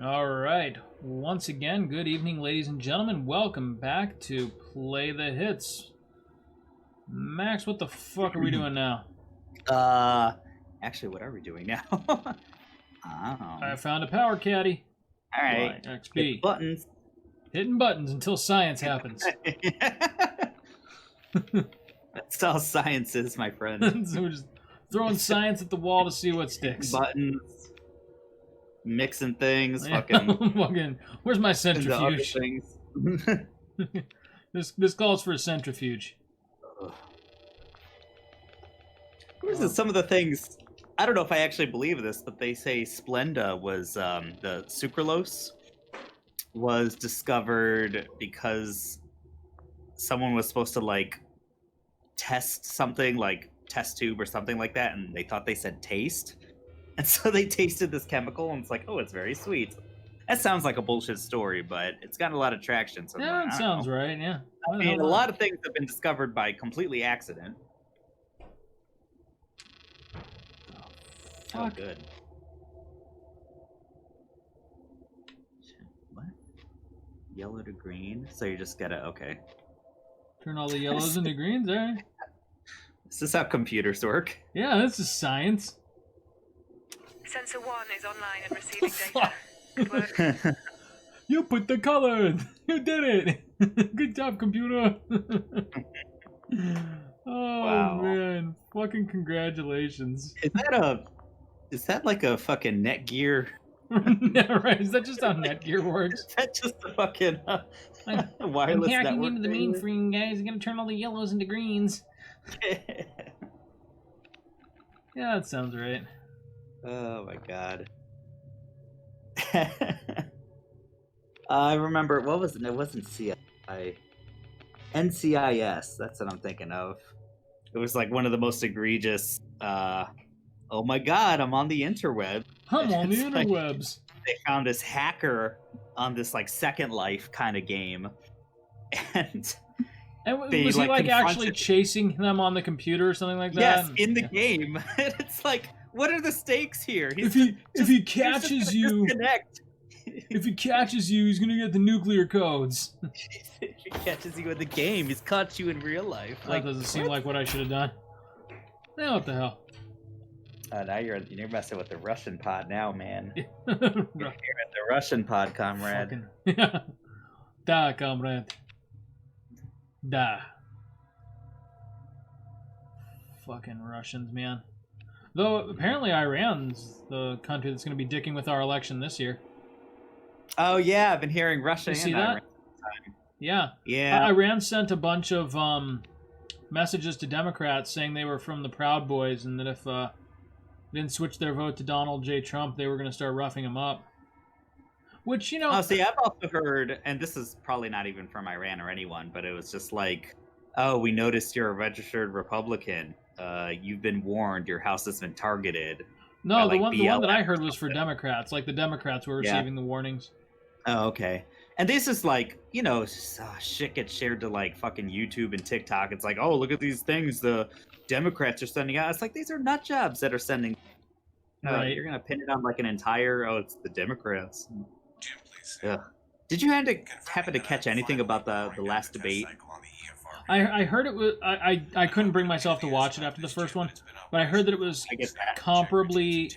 All right. Once again, good evening, ladies and gentlemen. Welcome back to Play the Hits. Max, what the fuck are we doing now? Actually, what are we doing now? I found a power caddy. All right. XP. Buttons. Hitting buttons until science happens. That's all science is, my friend. So we're just throwing science at the wall to see what sticks. Buttons. Mixing things. Yeah, Fucking. Where's my centrifuge? Things. This calls for a centrifuge. Some of the things, I don't know if I actually believe this, but they say Splenda was the sucralose was discovered because someone was supposed to like test something, like test tube or something like that, and they thought they said taste, and so they tasted this chemical and it's like, oh, it's very sweet. That sounds like a bullshit story, but it's got a lot of traction. So yeah, it sounds right. Yeah, I mean, a lot of things have been discovered by completely accident. Oh, good. What? Yellow to green? So you just gotta, okay. Turn all the yellows into greens, eh? This is how computers work. Yeah, this is science. Sensor 1 is online and receiving data. Good work. You put the color in. You did it. Good job, computer. Oh, wow. Man. Fucking congratulations. Is that like a fucking Netgear? Yeah, right. Is that just how Netgear works? Is that just a fucking wireless I'm hacking network into the mainframe, guys. I'm gonna turn all the yellows into greens. Yeah, that sounds right. Oh my god. I remember, what was it? It wasn't CI. NCIS. That's what I'm thinking of. It was like one of the most egregious, oh my god, I'm on the interweb. I'm on the It's like, interwebs. they found this hacker on this like Second Life kind of game. And was they, he like actually confronted- chasing them on the computer or something like that? Yes, in the game. And it's like, what are the stakes here? If he catches you, disconnect. If he catches you, he's gonna get the nuclear codes. If he catches you in the game, he's caught you in real life. That doesn't seem like what I should have done. Yeah, what the hell? Now you're messing with the Russian pod now, man. Yeah. You're in the Russian pod, comrade. Yeah. Da, comrade. Da. Fucking Russians, man. Though apparently Iran's the country that's going to be dicking with our election this year. Oh yeah, I've been hearing Russia. You see and that? Iran. Yeah. Yeah. Iran sent a bunch of messages to Democrats saying they were from the Proud Boys and that if they didn't switch their vote to Donald J. Trump, they were going to start roughing him up. Which, you know... Oh, see, I've also heard, and this is probably not even from Iran or anyone, but it was just like, oh, we noticed you're a registered Republican. You've been warned. Your house has been targeted. No, by, the like, one that I heard was for Democrats. Like, the Democrats were receiving the warnings. Oh, okay. And this is like, you know, just, shit gets shared to like fucking YouTube and TikTok. It's like, oh, look at these things the Democrats are sending out. It's like, these are nut jobs that are sending. Right. You're going to pin it on like an entire, oh, it's the Democrats. Yeah. Did you happen to catch anything about the last debate? I heard it was... I couldn't bring myself to watch it after the first one, but I heard that it was comparably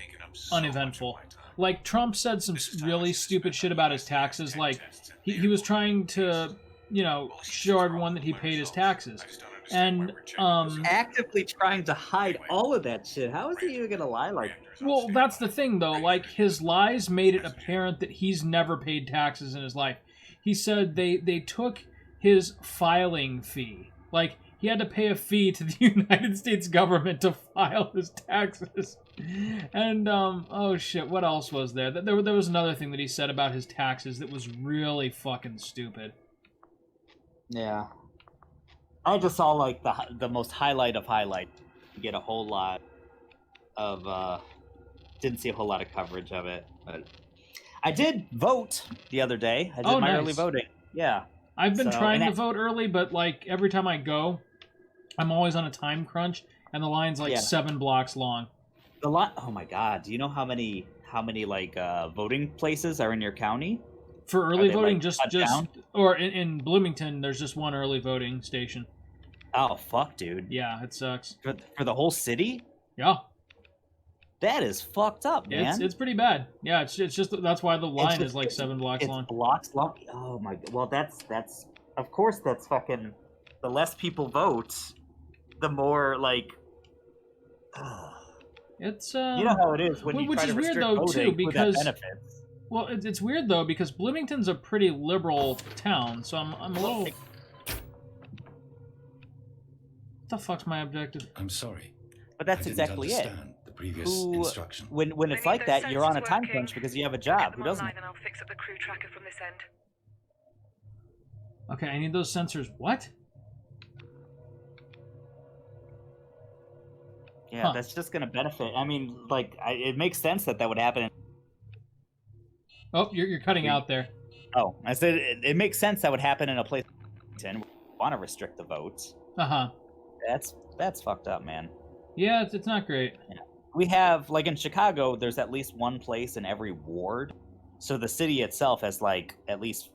uneventful. Like, Trump said some really stupid shit about his taxes. Like, he was trying to, you know, show everyone that he paid his taxes. And, actively trying to hide all of that shit. How is he even gonna lie like that? Well, that's the thing, though. Like, his lies made it apparent that he's never paid taxes in his life. He said they took his filing fee. Like, he had to pay a fee to the United States government to file his taxes. And, oh shit, what else was there? There was another thing that he said about his taxes that was really fucking stupid. Yeah. I just saw, like, the most highlight of highlight. You get a whole lot of, didn't see a whole lot of coverage of it, but I did vote the other day. I did my early voting. Yeah. I've been trying to vote early, but, like, every time I go, I'm always on a time crunch, and the line's, like, 7 blocks long. The line, oh my god, do you know how how many like voting places are in your county? For Are early they, voting, like, just cut down? or in Bloomington, there's just one early voting station. Oh fuck, dude! Yeah, it sucks. For the whole city? Yeah, That is fucked up, man. it's pretty bad. Yeah, it's just that's why the It's line just- is like 7 blocks it's long. blocks long. Oh my. Well, that's of course that's fucking. The less people vote, the more like. It's You know how it is when you which try is to weird restrict though voting, too who that because benefits. well, it's weird though because Bloomington's a pretty liberal town, so I'm a little. What the fuck's my objective? I'm sorry. But that's I didn't exactly it. understand the previous Who, instruction. when I it's need like those that, you're on a sensors time working. crunch because you have a Get job. them Who doesn't? online and I'll fix up the crew tracker from this end. Okay, I need those sensors. What? Yeah, Huh. that's just gonna benefit. I mean, like, it makes sense that would happen. Oh, you're cutting out there. Oh, I said it makes sense that would happen in a place. Want to restrict the votes? Uh-huh. That's fucked up, man. Yeah, it's not great. We have, like, in Chicago, there's at least one place in every ward, so the city itself has like at least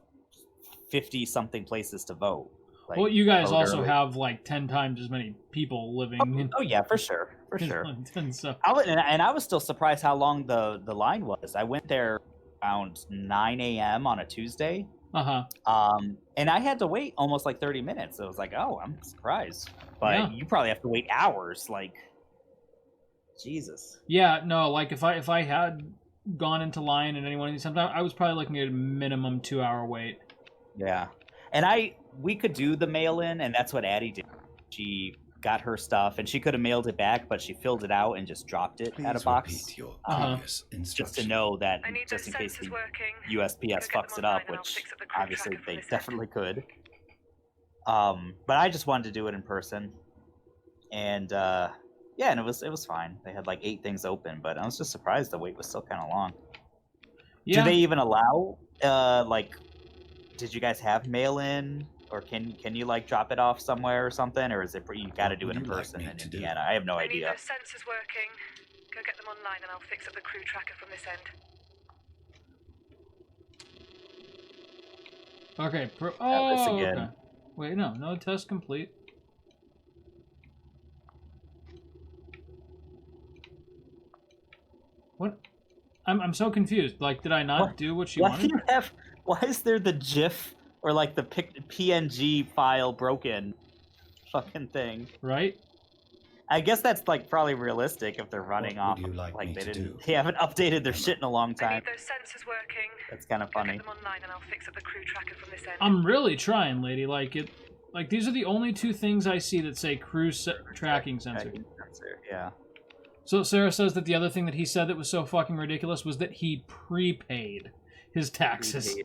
50 something places to vote. Like, Well, you guys vote also early. have like 10 times as many people living in Oh yeah, for sure. Bloomington, so And I was still surprised how long the line was. I went there around 9 a.m. on a Tuesday. And I had to wait almost like 30 minutes. I was like, oh, I'm surprised. But Yeah. you probably have to wait hours. Like, Jesus. Yeah, no, like if I had gone into line at any one of these times, I was probably looking at a minimum 2-hour wait. Yeah. And we could do the mail in, and that's what Addie did. She got her stuff, and she could have mailed it back, but she filled it out and just dropped it Please at a box. repeat your Uh-huh. previous instruction. Just to know that, I need just those in case sensors the working. USPS Go get fucks them it up, online and I'll which fix up the crew obviously tracker from they this end. definitely could. But I just wanted to do it in person, and yeah, and it was fine. They had like 8 things open, but I was just surprised the wait was still kind of long. Yeah. Do they even allow like? Did you guys have mail in, or can you like drop it off somewhere or something, or is it you got to do it in Would you like person me in to do? Indiana? I have no I need idea. those sensors working. Go get them online and I'll fix up the crew tracker from this end. Okay. this Oh, again. okay. Wait, no test complete. What? I'm so confused. Like, did I not What? do what she Why wanted? do you have? Why is there the GIF or like the PNG file broken? Fucking thing. Right? I guess that's like probably realistic if they're running What off. would you like me They to didn't. do? They haven't updated their Emma? shit in a long I time. need those sensors working. That's kind of Go funny. get them online and I'll fix up the crew tracker from this end. I'm really trying, lady. Like these are the only 2 things I see that say cruise tracking sensor. Tracking sensor, yeah. So Sarah says that the other thing that he said that was so fucking ridiculous was that he prepaid his taxes.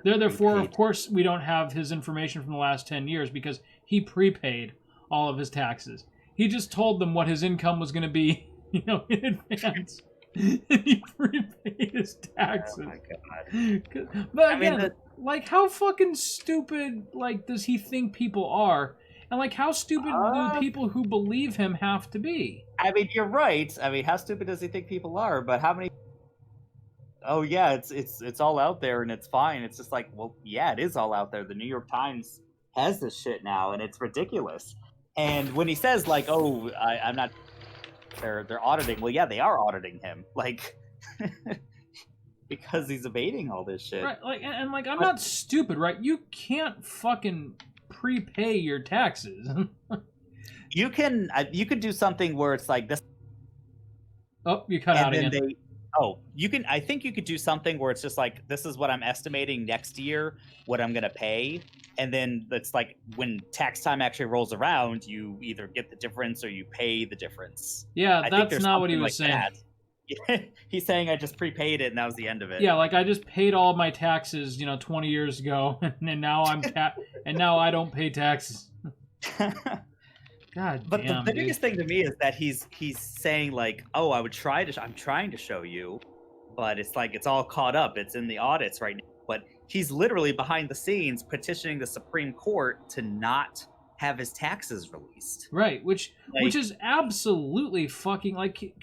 Therefore, of course, we don't have his information from the last 10 years because he prepaid all of his taxes. He just told them what his income was going to be, in advance. He prepaid his taxes. Oh my god. But I mean, again, like, how fucking stupid, like, does he think people are? And, like, how stupid do people who believe him have to be? I mean, you're right. I mean, how stupid does he think people are? But how many? Oh yeah, it's all out there and it's fine. It's just like, well, yeah, it is all out there. The New York Times has this shit now, and it's ridiculous. And when he says like, "Oh, I'm not," they're auditing. Well, yeah, they are auditing him, like, because he's evading all this shit. Right, like, and like, I'm not stupid, right? You can't fucking prepay your taxes. You could do something where it's like this, Oh, you cut out and again. then you can. I think you could do something where it's just like, this is what I'm estimating next year, what I'm gonna pay, and then it's like when tax time actually rolls around, you either get the difference or you pay the difference. Yeah, I think that's there's not what he something was like saying. that. He's saying I just prepaid it and that was the end of it. Yeah, like I just paid all my taxes, 20 years ago, and now and now I don't pay taxes. God But damn, the dude. biggest thing to me is that he's saying like, oh, I'm trying to show you, but it's like it's all caught up. It's in the audits right now. But he's literally behind the scenes petitioning the Supreme Court to not have his taxes released. Right, which Like- is absolutely fucking like.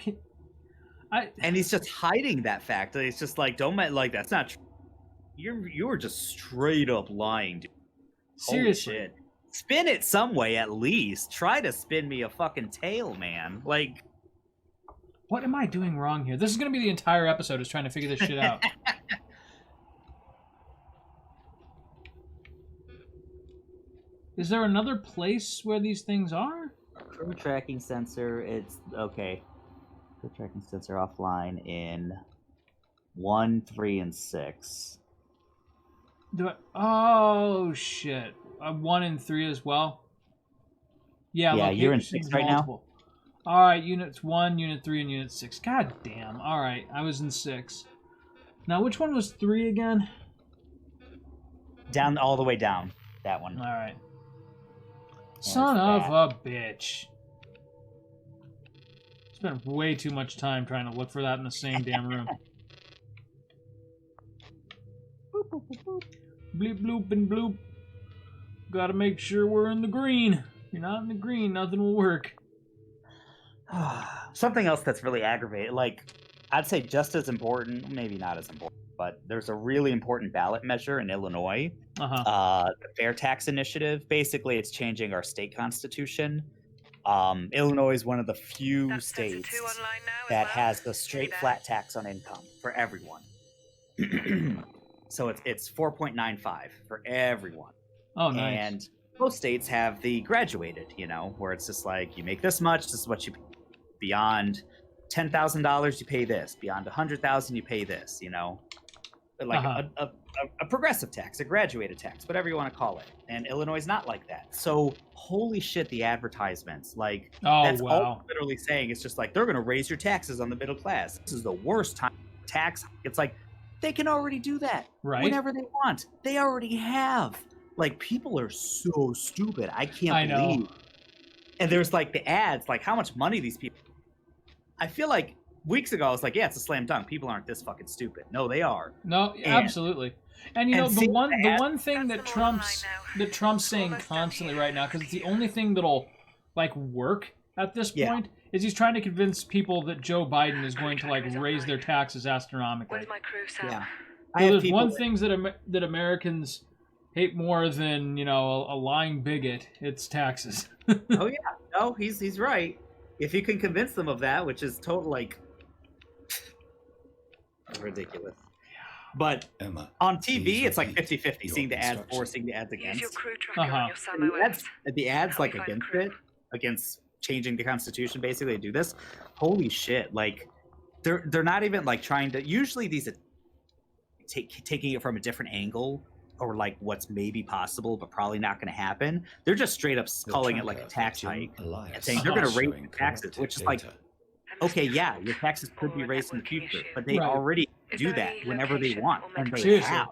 And he's just hiding that fact. It's just like, don't like that's not true. You were just straight up lying, dude. Seriously. Holy shit. Spin it some way at least. Try to spin me a fucking tale, man. Like, what am I doing wrong here? This is going to be the entire episode, is trying to figure this shit out. Is there another place where these things are? Crew tracking sensor, it's okay. Crew tracking sensor offline in 1, 3, and 6. Oh, shit. 1 and 3 as well? Yeah, Yeah, you're in 6 right now? Alright, Units 1, Unit 3, and Unit 6. God damn. Alright, I was in 6. Now, which one was 3 again? Down, all the way down. That one. Alright. Son of a bitch. Spent way too much time trying to look for that in the same damn room. Bleep, bloop, and bloop. Gotta make sure we're in the green. If you're not in the green, nothing will work. Something else that's really aggravating, like, I'd say just as important, maybe not as important, but there's a really important ballot measure in Illinois. The Fair Tax Initiative. Basically, it's changing our state constitution. Illinois is one of the few states that has the straight flat tax on income for everyone. So it's 4.95 for everyone. Oh, nice. And most states have the graduated, where it's just like, you make this much, this is what you pay. Beyond $10,000, you pay this. Beyond $100,000, you pay this. Like a progressive tax, a graduated tax, whatever you want to call it. And Illinois is not like that. So holy shit, the advertisements, like, that's all they're literally saying. It's just like, they're going to raise your taxes on the middle class. This is the worst time tax. It's like, they can already do that whenever they want. They already have. Like, people are so stupid. I can't believe. Know. And there's like the ads, like how much money these people. I feel like weeks ago I was like, yeah, it's a slam dunk. People aren't this fucking stupid. No, they are. No, absolutely. And the one thing that Trump's saying constantly right now, because it's the only thing that'll like work at this point, is he's trying to convince people that Joe Biden is going to like raise their taxes astronomically. Where's my crew, Sam? Yeah. There's one thing that Americans hate more than a lying bigot. It's taxes. Oh yeah, no, he's right. If you can convince them of that, which is total like ridiculous. But on TV, it's like 50-50, seeing the ads for, seeing the ads against. Use your crew tracker on your Samo the ads like against it, against changing the Constitution, basically to do this. Holy shit! Like they're not even like trying to. Usually these taking it from a different angle, or like what's maybe possible but probably not going to happen. They're just straight up calling it like a tax hike and saying they're going to raise taxes, which is like, okay, yeah, your taxes could be raised in the future, but they already do that whenever they want, and they have.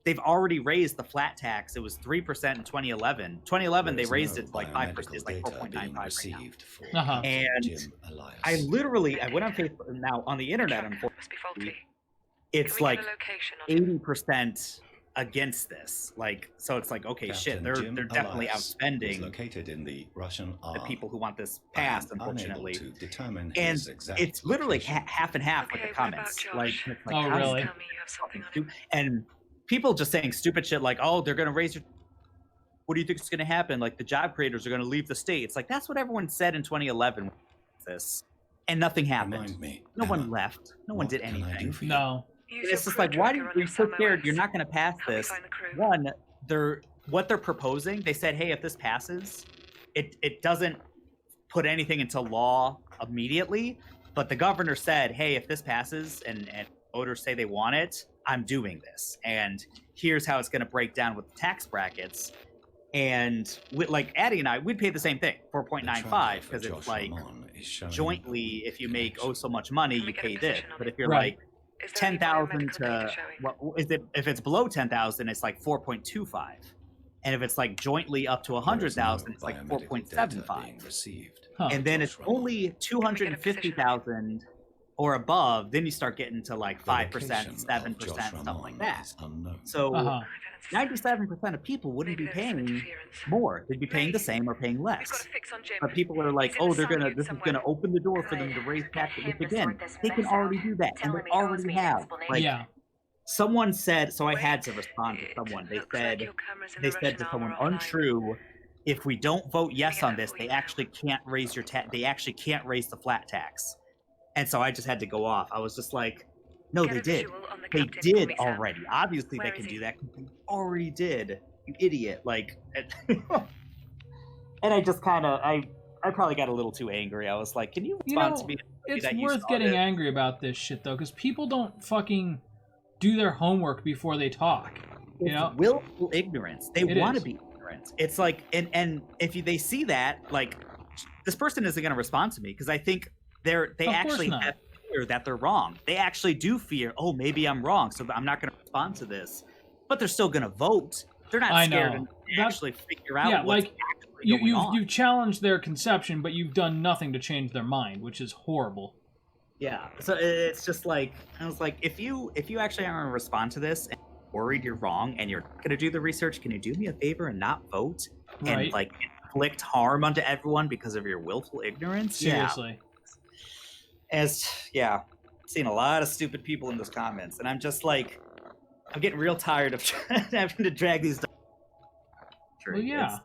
They've already raised the flat tax. It was 3% in 2011. 2011, they raised it to like 5%. It's like 4.95 right now. And I went on Facebook now on the internet. Unfortunately, it's like 80% against this, like, so it's like, okay, shit, they're definitely outspending located in the Russian the people who want this passed, unfortunately. And it's literally half and half with the comments. Like, oh really? And people just saying stupid shit like, oh, they're gonna raise your. What do you think is gonna happen? Like, the job creators are gonna leave the state. It's like, that's what everyone said in 2011. This, and nothing happened. No one left. No one did anything. No. It's just like, why do you so scared? You're not going to pass this. One, what they're proposing. They said, hey, if this passes, it doesn't put anything into law immediately. But the governor said, hey, if this passes and voters say they want it, I'm doing this. And here's how it's going to break down with the tax brackets. And like Addie and I, we'd pay the same thing, 4.95, because it's like jointly, if you make so much money, you pay this. But if you're like 10,000 to what is it? If it's below 10,000, it's like 4.25, and if it's like jointly up to 100,000, it's like 4.75. And then it's only 250,000 or above, then you start getting to like The 5%, location 7%, of Josh something like Ramon that. is unknown. So Uh-huh. 97% of people wouldn't be Maybe there's some paying interference. more. They'd be paying Ray, the same or paying We've got less. a fix on Jim. But people are like, He's in oh, the this is somewhere. gonna open the door for them to raise taxes. Which again, they can already do that, and they already have. Like, Yeah. someone said, so I had to respond to someone. They Looks like said, your cameras in they the said Russian to armor someone, offline. untrue. If we don't vote yes on this, careful, they you know. actually can't raise your tax. They actually can't raise the flat tax. And so I just had to go off. I was just like, no, Get they a did. visual on the They captain for did me, Sam. already. Obviously, Where they is can he? do that. They already did. You idiot. Like, and I just kind of, I probably got a little too angry. I was like, can you You respond know, to me? it's that you worth saw getting this? angry about this shit, though, because people don't fucking do their homework before they talk. You It's know? willful ignorance. They It want to is. be ignorant. It's like, and if they see that, like, this person isn't going to respond to me because I think they Of course actually not. have fear that they're wrong. They actually do fear, oh, maybe I'm wrong, so I'm not going to respond to this. But they're still going to vote. They're not I scared know. to That's- actually figure out yeah, what's like, actually going on. You've challenged their conception, but you've done nothing to change their mind, which is horrible. Yeah. So it's just like, I was like, if you actually are going to respond to this and you're worried you're wrong and you're going to do the research, can you do me a favor and not vote? Right. And like inflict harm onto everyone because of your willful ignorance? Seriously. Yeah. I've seen a lot of stupid people in those comments, and I'm just like, I'm getting real tired of having to drag these. Well, yeah.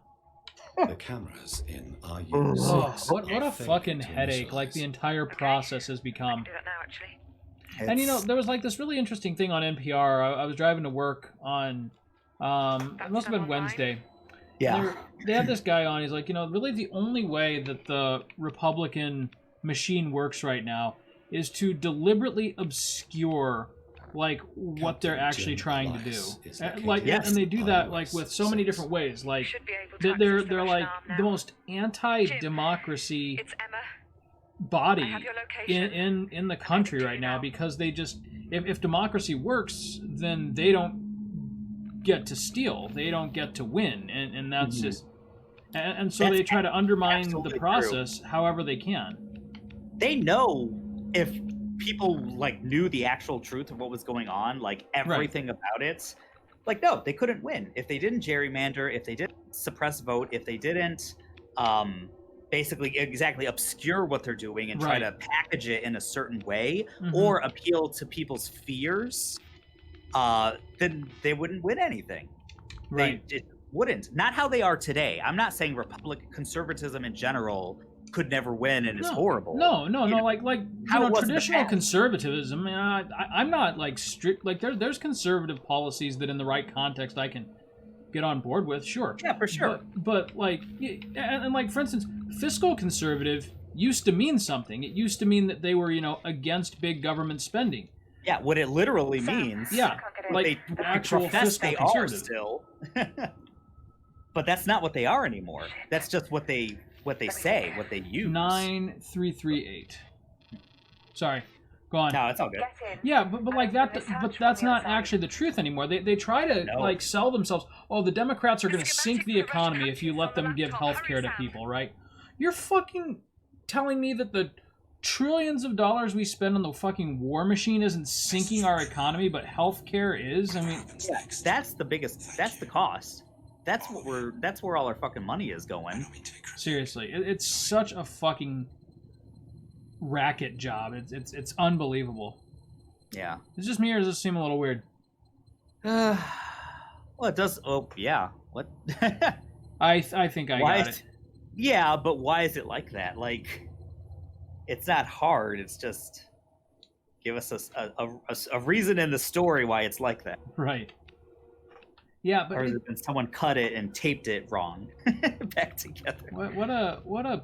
The cameras in our Oh, unit. What a fucking headache, like the entire process has become. Do that now, actually. And you know, there was like this really interesting thing on NPR. I was driving to work on, it must have been Wednesday. yeah, They had this guy on. He's like, you know, really the only way that the Republican machine works right now is to deliberately obscure, like, what they're Captain actually Jim trying to Price do. is Like, Yes. and they do that like iOS with so many different ways. Like, Should be able to they're access the Russian like arm now. the most anti-democracy It's Emma. I body have your location. in the country right now, because they just, if democracy works, then they don't get to steal, they don't get to win, and that's just, and so That's they try to undermine absolutely the process however they can. they know if people like knew the actual truth of what was going on, like everything about it. Like, no, they couldn't win if they didn't gerrymander, if they didn't suppress vote, if they didn't basically exactly obscure what they're doing and try Right. to package it in a certain way Mhm. or appeal to people's fears, then they wouldn't win anything. Right. They wouldn't. Not how they are today. I'm not saying Republican conservatism in general could never win and is horrible. No, You know, like how it was in the traditional past. conservatism. I'm not like strict. Like there's conservative policies that in the right context I can get on board with. Sure. Yeah, for sure. But like, and like for instance, fiscal conservative used to mean something. It used to mean that they were, you know, against big government spending. Yeah, what it literally means. Yeah, what like they actual profess fiscal they are conservative. still. But that's not what they are anymore. That's just what they say, what they use. 9338. Sorry, go on. No, it's all good. Yeah, but like that, but that's not actually the truth anymore. They try to No. like sell themselves. Oh, the Democrats are going to It's sink the schematic for economy Russian if you countries let on them the give laptop. health care to Hurry, Sam. people, right? You're fucking telling me that the trillions of dollars we spend on the fucking war machine isn't sinking our economy, but health care is? I mean, Yeah, that's the biggest. That's the cost. That's where all our fucking money is going. seriously, it's such a fucking racket job. It's unbelievable. Yeah. It's just me, or does this seem a little weird? Well, it does. Oh, yeah. What? I think I Why got is- it. Yeah, but why is it like that? Like, it's not hard. It's just give us a reason in the story why it's like that. Right. Yeah, but Or has it been someone cut it and taped it wrong back together? what a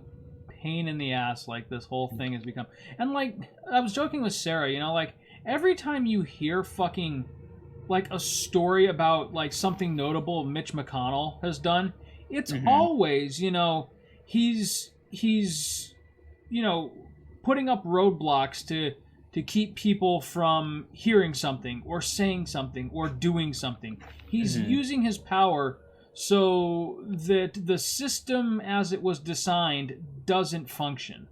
pain in the ass like this whole thing has become. And like I was joking with Sarah, you know, like every time you hear fucking like a story about like something notable Mitch McConnell has done, it's Mhm. always, you know, he's you know, putting up roadblocks to keep people from hearing something or saying something or doing something. He's Mhm. using his power so that the system as it was designed doesn't function.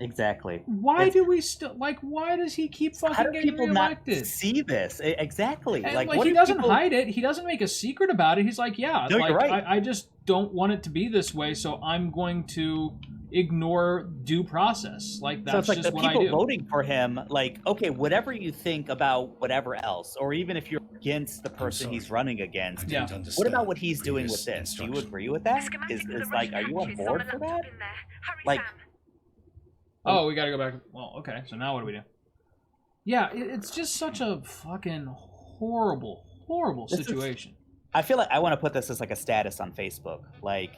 Exactly. Why It's- do we still like? Why does he keep How fucking do getting people not reelected? see this? Exactly. And, Like, like what he do doesn't people... hide it. He doesn't make a secret about it. He's like, yeah, No, like you're right. I just don't want it to be this way, so I'm going to ignore due process. Like So that's it's like just the what I people do. voting for him, like, okay, whatever you think about whatever else, or even if you're against the person sorry. he's running against, Yeah. what about what he's doing with previous this? Do you instruction. agree with The that? schematic Is for the like, Russian are you on hatches is board the for laptop that? in there. Hurry, Like- Sam. Oh, we got to go back. Well, okay. So now what do we do? Yeah, it's just such a fucking horrible, horrible This is- situation. I feel like I want to put this as like a status on Facebook. Like,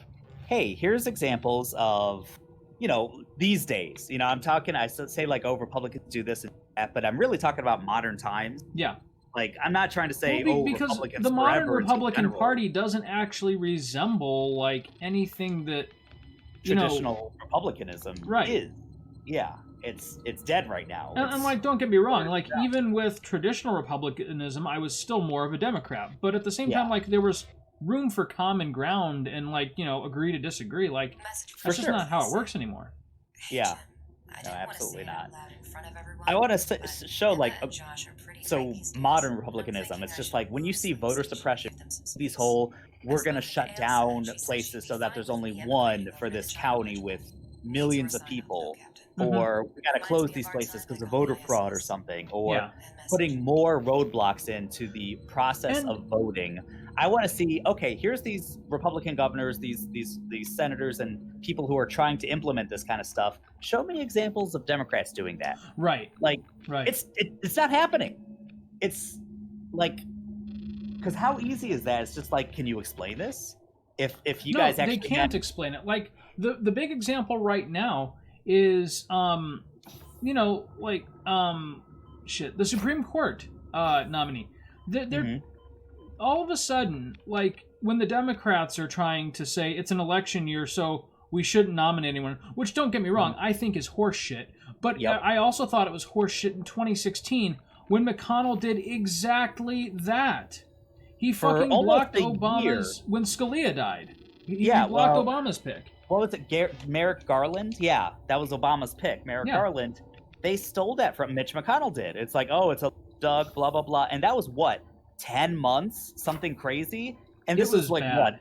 hey, here's examples of, these days. I'm talking, I say like, oh, Republicans do this and that, but I'm really talking about modern times. Yeah. Like, I'm not trying to say, Because Republicans the modern forever in Republican general. Party doesn't actually resemble like anything that Traditional republicanism Right. is. Yeah, it's dead right now. And like, don't get me wrong, like even with traditional republicanism, I was still more of a Democrat. But at the same time, Yeah. like there was room for common ground and like agree to disagree. Like that's just sure. not how it works anymore. Yeah. No, absolutely not. I want to show like modern republicanism. It's just like when you see voter suppression, these whole we're going to shut down places so that there's only one for this county with millions of people, or we got to close these places because of voter fraud or something, or Yeah. putting more roadblocks into the process And- of voting. I want to see, okay, here's these Republican governors, these senators and people who are trying to implement this kind of stuff. Show me examples of Democrats doing that. Right. Like, Right. it's not happening. It's like, because how easy is that? It's just like, can you explain this? If you guys actually they can't explain it. Like the big example right now is the Supreme Court nominee. They're all of a sudden, like when the Democrats are trying to say it's an election year, so we shouldn't nominate anyone, which don't get me wrong, I think is horseshit. But Yep. I also thought it was horseshit in 2016 when McConnell did exactly that. He For fucking almost blocked a Obama's when Scalia died. He Yeah, blocked well- Obama's pick. What was it? Merrick Garland? Yeah, that was Obama's pick. Merrick Yeah. Garland. They stole that from Mitch McConnell. Did it's like, oh, it's a Doug, blah blah blah, and that was what 10 months, something crazy. And this It was is like bad. what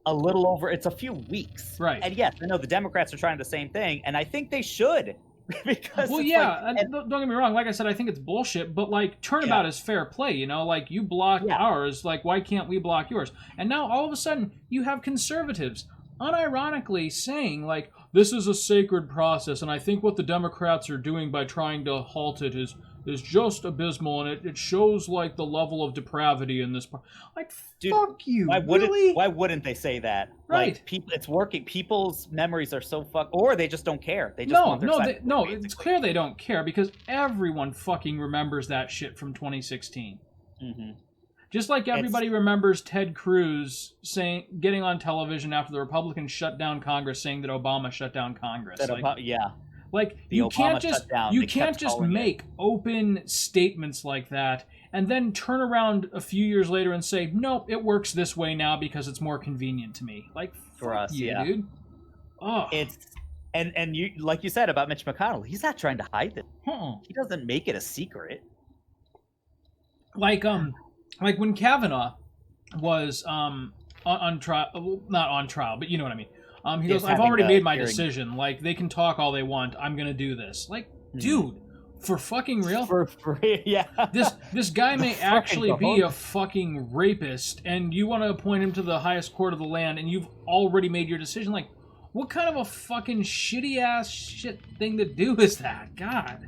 a little over. It's a few weeks, Right. And yes, I know the Democrats are trying the same thing, and I think they should because Well, it's yeah, like, and don't get me wrong. Like I said, I think it's bullshit. But like, turnabout is fair play. Like you block Yeah. ours. Like, why can't we block yours? And now all of a sudden, you have conservatives, unironically saying like, this is a sacred process, and I think what the Democrats are doing by trying to halt it is just abysmal, and it shows like the level of depravity in this. Like, Dude, fuck you. Why really? wouldn't they say that? Right. Like, people, it's working. People's memories are so fucked, or they just don't care. They just want their side. It's clear they don't care because everyone fucking remembers that shit from 2016. Mm-hmm. Just like everybody remembers Ted Cruz getting on television after the Republicans shut down Congress, saying that Obama shut down Congress. Yeah. Like The you Obama can't just shutdown, you they can't kept just calling it. make open statements like that and then turn around a few years later and say, nope, it works this way now because it's more convenient to me. Like For fuck us, you, yeah. dude. Oh, It's and you, like you said about Mitch McConnell, he's not trying to hide it. He doesn't make it a secret. like when Kavanaugh was on trial, well, not on trial, but you know what I mean. He Yes, goes, I've having already the made my hearing. decision. Like, they can talk all they want. I'm going to do this. Like, dude, for fucking real? For free, yeah. This guy may fucking actually be cojones. a fucking rapist, and you want to appoint him to the highest court of the land, and you've already made your decision. Like, what kind of a fucking shitty-ass shit thing to do is that? God.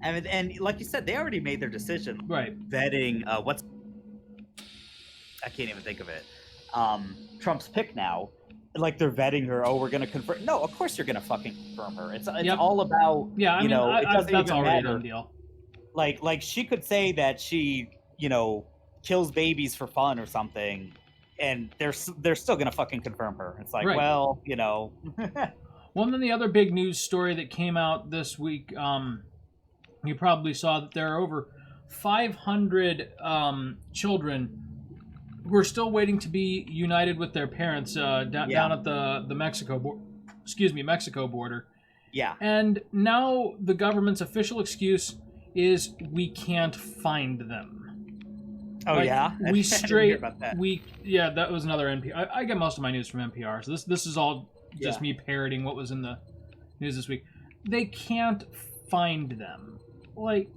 And like you said, they already made their decision. Right. Vetting, I can't even think of it. Trump's pick now. Like, they're vetting her. Oh, we're going to confirm. No, of course you're going to fucking confirm her. It's Yep. all about, Yeah, I mean, it doesn't that's even already a matter. done deal. Like she could say that she, kills babies for fun or something, and they're still going to fucking confirm her. It's like, Right. well, Well, and then the other big news story that came out this week, you probably saw that there are over 500 children who are still waiting to be united with their parents down at the Mexico border. Yeah. And now the government's official excuse is we can't find them. Oh Like, yeah. I we didn't hear straight about that. that was another NPR. I get most of my news from NPR, so this is all just Yeah. me parroting what was in the news this week. They can't find them. Like,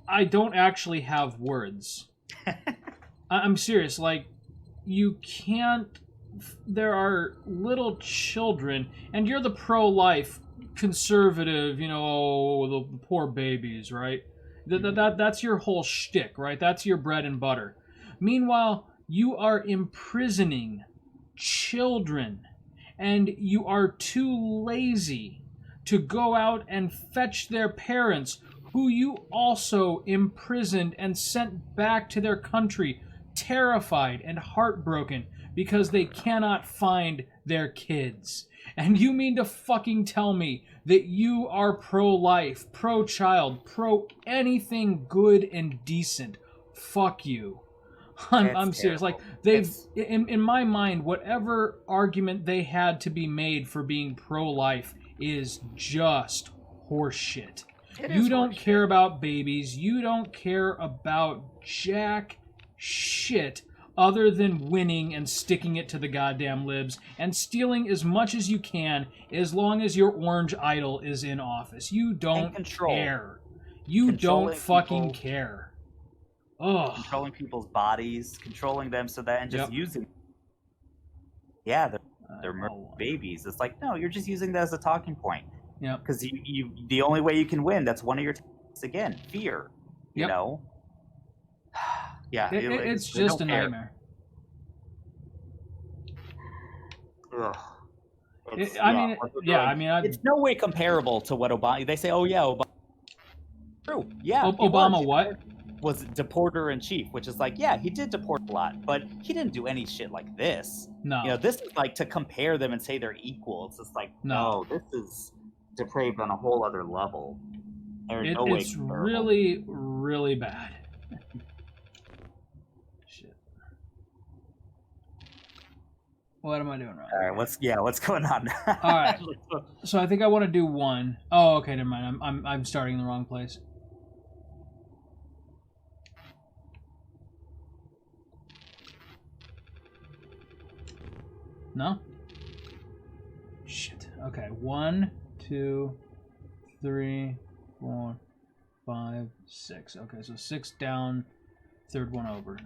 I don't actually have words. I'm serious. Like, you can't. There are little children, and you're the pro-life conservative. You know, the poor babies, right? That's your whole shtick, right? That's your bread and butter. Meanwhile, you are imprisoning children, and you are too lazy to go out and fetch their parents, who you also imprisoned and sent back to their country, terrified and heartbroken because they cannot find their kids. And you mean to fucking tell me that you are pro-life, pro-child, pro-anything good and decent? Fuck you. I'm serious. Like, they've, in my mind, whatever argument they had to be made for being pro-life is just horseshit. You don't care about babies. You don't care about jack shit other than winning and sticking it to the goddamn libs and stealing as much as you can as long as your orange idol is in office. You don't care. You don't fucking care. Ugh. Controlling people's bodies, controlling them so that, and just using. Yeah, they're babies. It's like, no, you're just using that as a talking point. Yeah. Because you the only way you can win, that's one of your tactics. Again, fear. You know? Yeah. It's just a nightmare. Ugh. It's no way comparable to what Obama. They say, oh yeah, Obama. True. Yeah. Obama what? Was deporter in chief, which is like, yeah, he did deport a lot, but he didn't do any shit like this. No. You know, this is like to compare them and say they're equal. It's just like, no, this is depraved on a whole other level. It's really, really bad. Shit. What am I doing wrong? All right, what's going on? All right. So I think I want to do one. Oh, okay, never mind. I'm starting in the wrong place. No? Shit. Okay. 1, 2, 3, 4, 5, 6. Okay, so 6 down, third one over.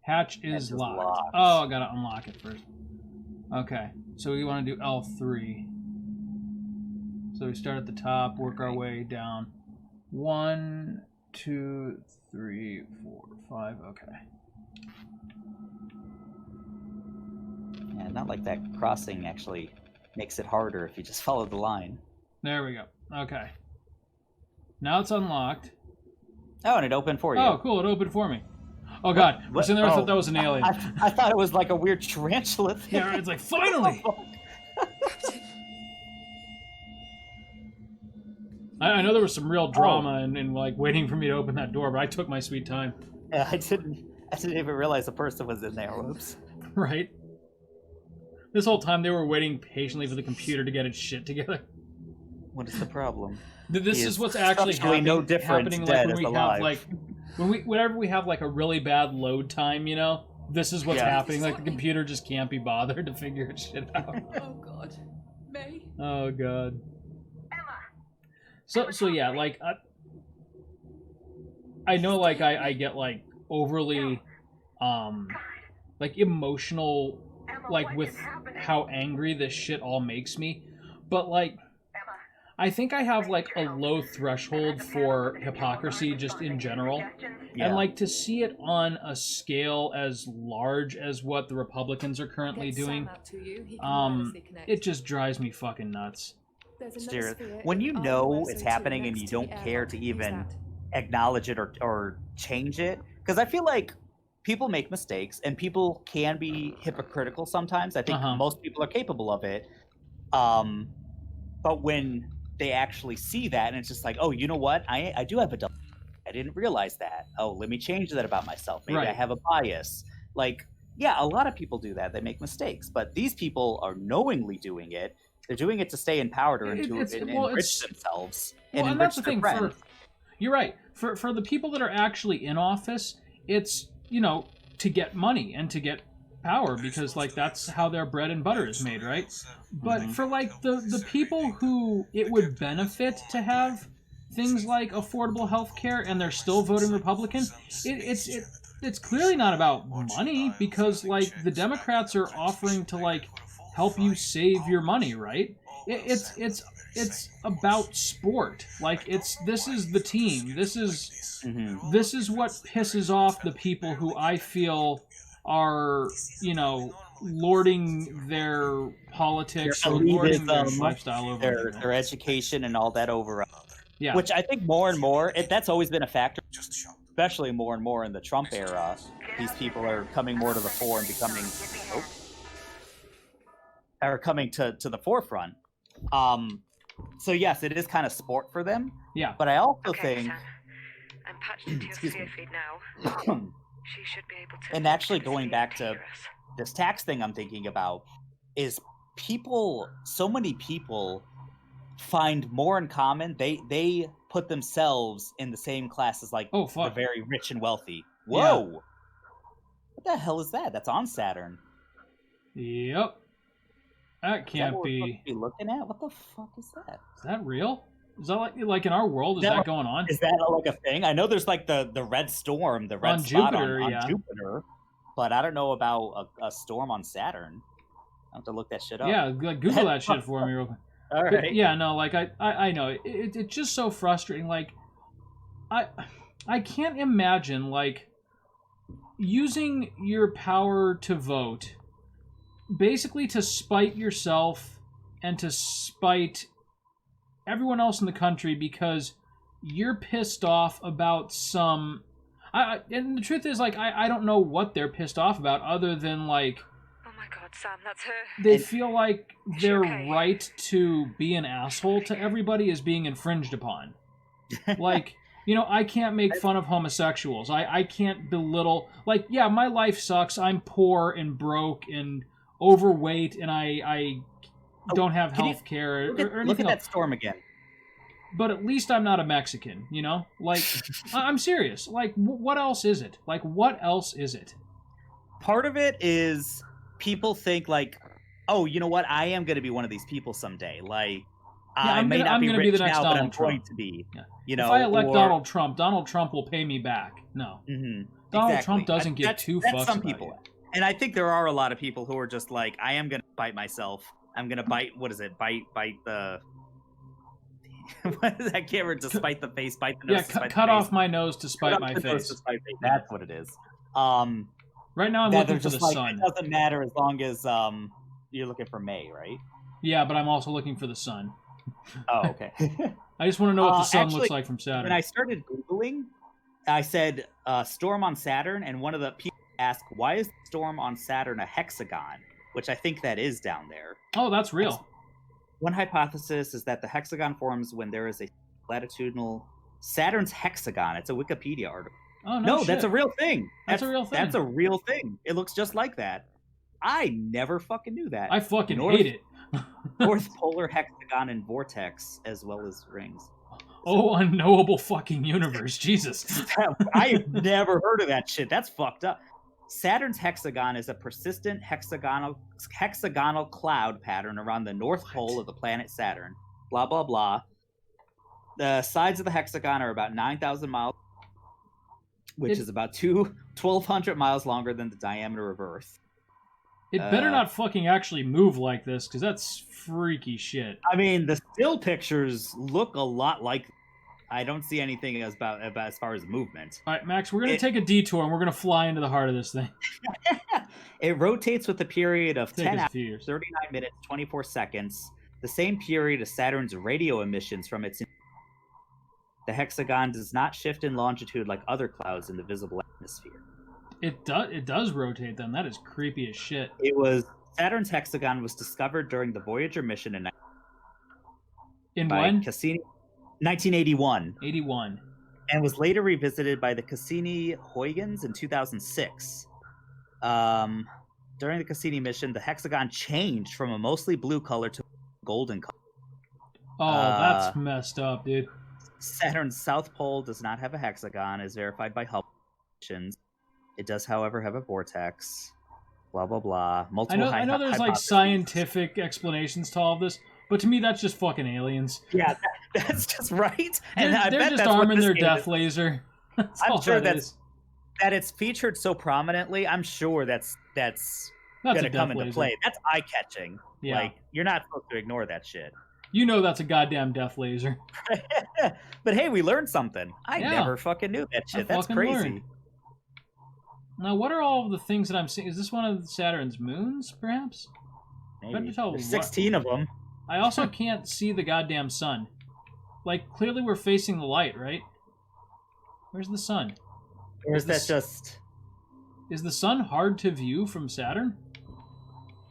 Hatch is locked. Oh, I gotta unlock it first. Okay, so we want to do L3. So we start at the top, work our way down. 1, 2, 3, 4, 5. Okay. Yeah, not like that crossing actually makes it harder if you just follow the line. There we go. Okay. Now it's unlocked. Oh, and it opened for you. Oh, cool. It opened for me. Oh, God. I was sitting there, I thought that was an alien. I thought it was like a weird tarantula thing. Yeah, it's like, finally! I know there was some real drama and like waiting for me to open that door, but I took my sweet time. Yeah, I didn't even realize the person was in there. Whoops. Right. This whole time they were waiting patiently for the computer to get its shit together. What is the problem? This is what's actually happening. No difference. Happening like when we have like whenever we have like a really bad load time, you know. This is what's happening. Like the computer just can't be bothered to figure its shit out. Oh God, May. Oh God. So yeah, like I know like I get like overly like emotional like with how angry this shit all makes me, but like I think I have like a low threshold for hypocrisy just in general. And like to see it on a scale as large as what the Republicans are currently doing, it just drives me fucking nuts. When you know it's happening and you don't care to even acknowledge it or change it, because I feel like people make mistakes and people can be hypocritical sometimes. I think most people are capable of it. But when they actually see that and it's just like, oh, you know what? I do have a double. I didn't realize that. Oh, let me change that about myself. Maybe I Right. have a bias. Like, yeah, a lot of people do that. They make mistakes, but these people are knowingly doing it. They're doing it to stay in power and to enrich themselves and and that's enrich the their thing. friends. You're right. For the people that are actually in office, it's, to get money and to get power, because like that's how their bread and butter is made, right? But for like the people who it would benefit to have things like affordable health care and they're still voting Republican, it's clearly not about money, because like the Democrats are offering to like help you save your money, right? It's about sport. Like this is the team. This is what pisses off the people who I feel are, lording their politics or lording their lifestyle over their education and all that over. Yeah. Which I think more and more, that's always been a factor, especially more and more in the Trump era. These people are coming more to the fore and becoming, are coming to the forefront. So yes, it is kind of sport for them. Yeah. But I also Okay, think, Sam. I'm patched into your sphere feed now. She should be able to. and actually going back to hear us. this tax thing I'm thinking about, is so many people find more in common. They put themselves in the same class as like the very rich and wealthy. Whoa. Yeah. What the hell is that? That's on Saturn. Yep. That can't what be. We're supposed to be looking at? What the fuck is that? Is that real? Is that like in our world? Is that going on? Is that like a thing? I know there's like the red storm, the red on spot Jupiter, on Jupiter, but I don't know about a storm on Saturn. I have to look that shit up. Yeah, like Google that shit for me real quick. All right. But yeah, no, like I know it's just so frustrating. Like I can't imagine like using your power to vote basically to spite yourself and to spite everyone else in the country because you're pissed off about some. And the truth is, like, I don't know what they're pissed off about other than like. Oh my God, Sam, that's her. They feel like their right to be an asshole to everybody is being infringed upon. Like, I can't make fun of homosexuals. I can't belittle. Like, yeah, my life sucks. I'm poor and broke and overweight, and I don't have health care or anything Look at that else. storm again. But at least I'm not a Mexican, Like, I'm serious. Like, what else is it? Like, what else is it? Part of it is people think like, oh, you know what? I am going to be one of these people someday. Like, I may not be rich now, but I'm going to be. Yeah. If I elect Donald Trump will pay me back. No. Mm-hmm. Donald Trump doesn't give two fucks some about people. it. And I think there are a lot of people who are just like, I am going to bite myself. I'm going to bite, what is it? Bite the... I can't remember, to spite the face, bite the nose. Yeah, cut off my nose to spite my face. That's what it is. Right now I'm looking for the sun. It doesn't matter as long as you're looking for May, right? Yeah, but I'm also looking for the sun. Oh, okay. I just want to know what the sun looks like from Saturn. When I started Googling, I said storm on Saturn, and one of the people asked, why is the storm on Saturn a hexagon? Which I think that is down there. Oh, that's real. One hypothesis is that the hexagon forms when there is a latitudinal Saturn's hexagon. It's a Wikipedia article. Oh, no, shit. That's a real thing. That's a real thing. That's a real thing. It looks just like that. I never fucking knew that. I fucking hate it. North polar hexagon and vortex, as well as rings. Oh, unknowable fucking universe. Jesus. I've never heard of that shit. That's fucked up. Saturn's hexagon is a persistent hexagonal cloud pattern around the north pole of the planet Saturn. Blah, blah, blah. The sides of the hexagon are about 9,000 miles, which is about 1,200 miles longer than the diameter of Earth. It better not fucking actually move like this, because that's freaky shit. I mean, the still pictures look a lot like... I don't see anything as far as movement. All right, Max, we're going to take a detour, and we're going to fly into the heart of this thing. It rotates with a period of 10 hours, 39 minutes, 24 seconds, the same period as Saturn's radio emissions from its... The hexagon does not shift in longitude like other clouds in the visible atmosphere. It does rotate, then. That is creepy as shit. Saturn's hexagon was discovered during the Voyager mission by Cassini... 1981. 81. and was later revisited by the Cassini-Huygens in 2006. During the Cassini mission, the hexagon changed from a mostly blue color to a golden color. Oh, that's messed up, dude. Saturn's south pole does not have a hexagon, as verified by Hubble missions. It does, however, have a vortex. Blah blah blah. Multiple I know there's like scientific explanations to all of this, but to me that's just fucking aliens. Yeah, that's just right. And I they're bet just that's what arming this their game death is. laser. That's I'm all sure that is. that it's featured so prominently. I'm sure that's That's gonna a death come into laser. play. That's eye catching. Yeah. Like you're not supposed to ignore that shit. You know that's a goddamn death laser. But hey, we learned something. I Yeah. never fucking knew that shit. That's fucking crazy. learned. Now, what are all of the things that I'm seeing? Is this one of Saturn's moons, perhaps? Hard Maybe. to tell There's what. 16 of them. I also can't see the goddamn sun. Like, clearly we're facing the light, right? Where's the sun? Or is that This- just? Is the sun hard to view from Saturn?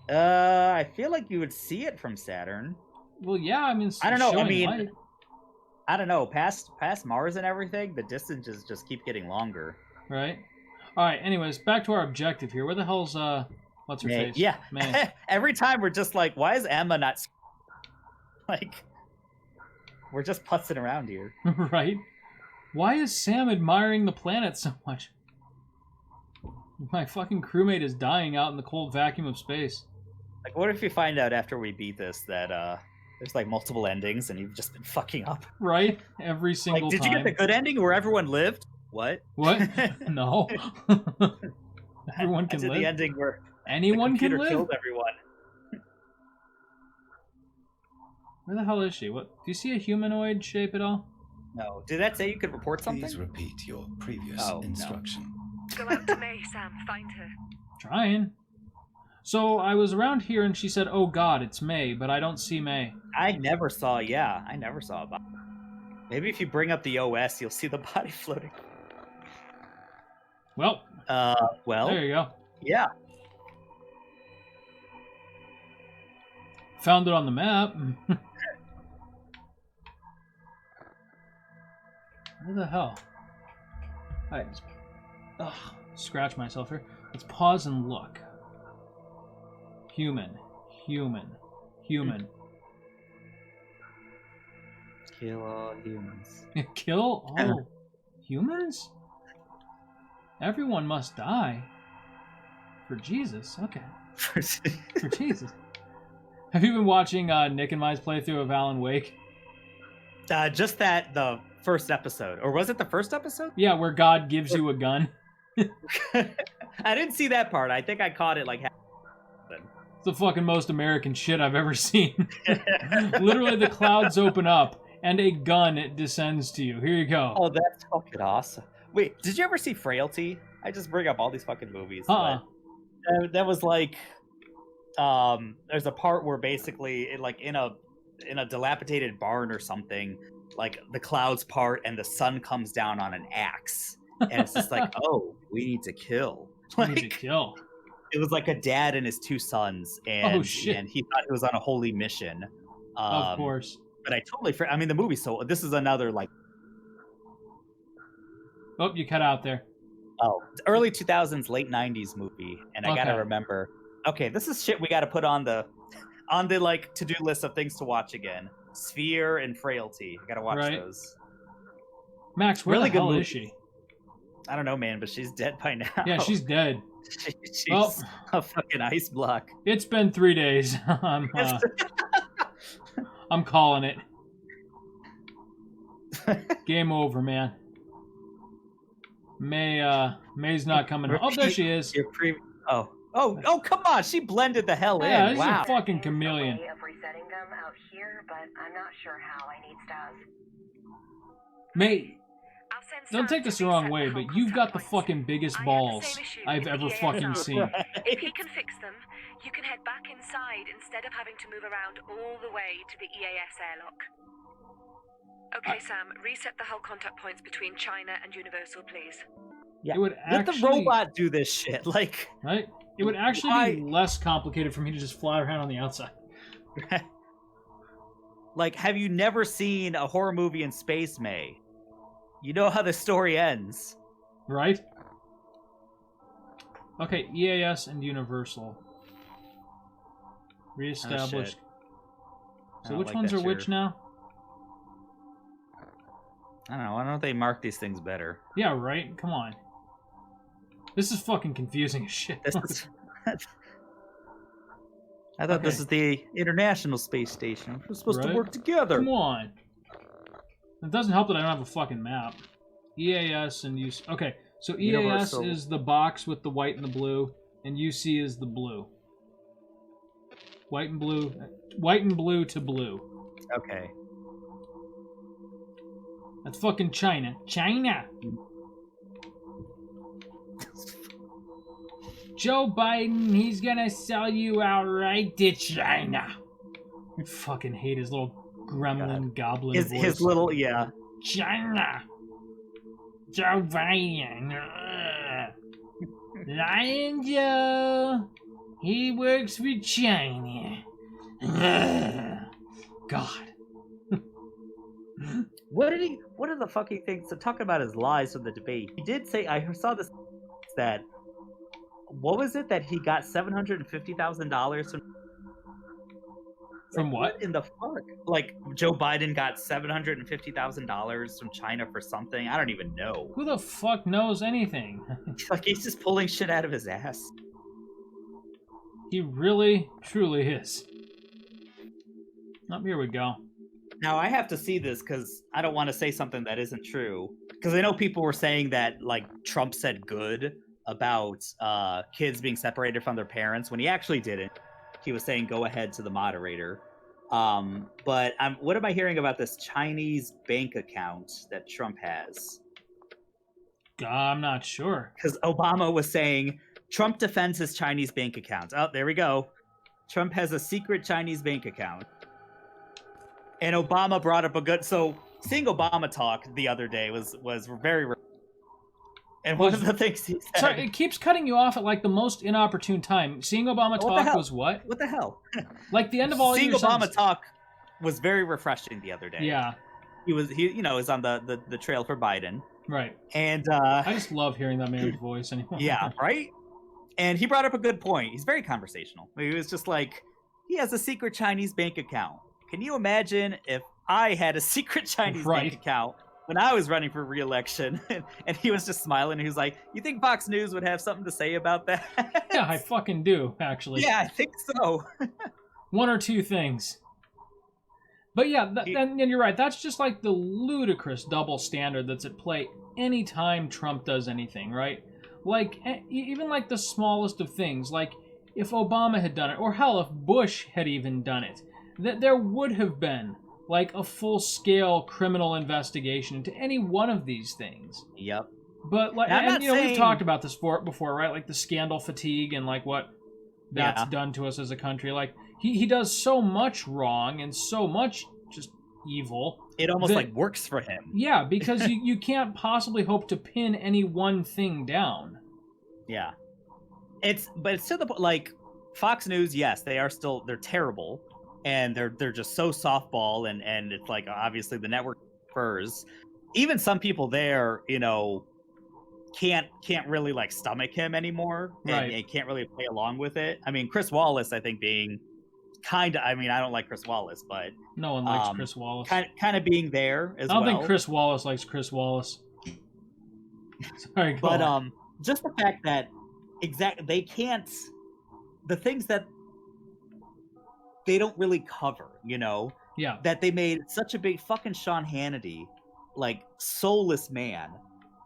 I feel like you would see it from Saturn. Well, yeah, I mean, it's I don't know. I showing mean, light. I don't know. Past Mars and everything, the distances just keep getting longer. Right? Alright, anyways, back to our objective here. Where the hell's, what's her May. face? Yeah. May. Every time we're just like, why is Emma not? Like, we're just putzing around here. Right? Why is Sam admiring the planet so much? My fucking crewmate is dying out in the cold vacuum of space. Like, what if you find out after we beat this that there's like multiple endings and you've just been fucking up? Right? Every Like, single did time. you get the good ending where everyone lived? What? What? No. Everyone can I did live. the ending where Anyone the can computer live. killed everyone. Where the hell is she? What? Do you see a humanoid shape at all? No. Did that say you could report something? Please repeat your previous Oh, no. instruction. Go out to May, Sam. Find her. Trying. So I was around here and she said, "Oh God, it's May," but I don't see May. I never saw a body. Maybe if you bring up the OS, you'll see the body floating. Well, Well, there you go. yeah. Found it on the map. Where the hell? Alright, scratch myself here. Let's pause and look. Human. Human. Kill all humans. Kill all humans? Everyone must die. For Jesus. Okay. For Jesus. Have you been watching Nick and My's playthrough of Alan Wake? Just the first episode, or was it the first episode? Yeah, where God gives you a gun. I didn't see that part. I think I caught it like. It's the fucking most American shit I've ever seen. Literally, the clouds open up and a gun descends to you. Here you go. Oh, that's fucking awesome. Wait, did you ever see Frailty? I just bring up all these fucking movies. Uh-uh. But that was like, there's a part where basically, in a dilapidated barn or something, like the clouds part and the sun comes down on an axe, and it's just like, oh, we need to kill. You need to Like, kill. it was like a dad and his two sons, and Oh, shit. and he thought he was on a holy mission. Of course. But I totally, I mean, the movie. So this is another like, Oh, you cut out there. early 2000s, late 90s movie, and I Okay. gotta remember. Okay, this is shit we gotta put on the like to-do list of things to watch again. Sphere and Frailty. I gotta watch Right. those. Max, where Really the good hell movie. is she? I don't know, man, but she's dead by now. Yeah, she's dead. she's Well- a fucking ice block. It's been 3 days. I'm calling it. Game over, man. May's not coming home. Oh, there she is. Oh, come on! She blended the hell Yeah, in. she's Wow. a fucking chameleon. Of resetting them out here, but I'm not sure how. I need stars. May, I'll send don't Sam take this to the wrong reset way, the but whole you've got the contact points. fucking biggest I had the balls same issue I've with ever the fucking EASR. seen. If he can fix them, you can head back inside instead of having to move around all the way to the EAS airlock. Okay, Sam, reset the hull contact points between China and Universal, please. Yeah. It would Let the actually, robot do this shit. Like, right? It would actually be less complicated for me to just fly around on the outside. like, have you never seen a horror movie in space, May? You know how the story ends. Right? Okay, EAS and Universal. Reestablish. I So don't which like ones that are which shirt. now? I don't know. Why don't they mark these things better? Yeah, right? Come on. This is fucking confusing as shit. This is... I thought this Okay. is the International Space Station. We're supposed to Right? work together. Come on. It doesn't help that I don't have a fucking map. EAS and UC. Okay, so EAS Universal. is the box with the white and the blue, and UC is the blue. White and blue to blue. Okay. That's fucking China. China! Joe Biden, he's gonna sell you outright to China. I fucking hate his little gremlin goblin voice. His little, yeah. China. Joe Biden. Lion Joe. He works for China. God. What are the fucking things? So talking about his lies from the debate, he did say, I saw this, that, what was it that he got $750,000 From what? in the fuck? Like, Joe Biden got $750,000 from China for something? I don't even know. Who the fuck knows anything? Like, he's just pulling shit out of his ass. He really, truly is. Oh, here we go. Now, I have to see this because I don't want to say something that isn't true. Because I know people were saying that, like, Trump said good about kids being separated from their parents when he actually didn't. He was saying go ahead to the moderator. But what am I hearing about this Chinese bank account that Trump has? I'm not sure. Because Obama was saying Trump defends his Chinese bank account. Oh, there we go. Trump has a secret Chinese bank account. And Obama brought up a good... So seeing Obama talk the other day was very... And one of the things he said... Sorry, it keeps cutting you off at like the most inopportune time. Seeing Obama talk was what? What the hell? Like the end of all Seeing your Obama sentences. talk was very refreshing the other day. Yeah, He was on the trail for Biden. right. And I just love hearing that man's voice anymore. yeah, right? And he brought up a good point. He's very conversational. He was just like, he has a secret Chinese bank account. Can you imagine if I had a secret Chinese bank account when I was running for re-election? And he was just smiling. And he was like, you think Fox News would have something to say about that? Yeah, I fucking do, actually. Yeah, I think so. One or two things. But yeah, and you're right. That's just like the ludicrous double standard that's at play anytime Trump does anything, right? Like, even like the smallest of things. Like, if Obama had done it, or hell, if Bush had even done it, that there would have been like a full-scale criminal investigation into any one of these things. Yep. But like, and you know, we've talked about this before, right? Like the scandal fatigue and like what that's done to us as a country. Like he does so much wrong and so much just evil. It almost like works for him. Yeah, because you can't possibly hope to pin any one thing down. Yeah. It's to the point, like, Fox News, yes, they're terrible. And they're just so softball, and it's like, obviously the network prefers. Even some people there, you know, can't really like stomach him anymore, and can't really play along with it. I mean, Chris Wallace, I think, being kind of, I mean, I don't like Chris Wallace, but no one likes Chris Wallace. Kind of being there as well. I don't think Chris Wallace likes Chris Wallace. Sorry, go on. Just the fact that they can't, the things that they don't really cover, you know? Yeah. That they made such a big fucking Sean Hannity, like, soulless man,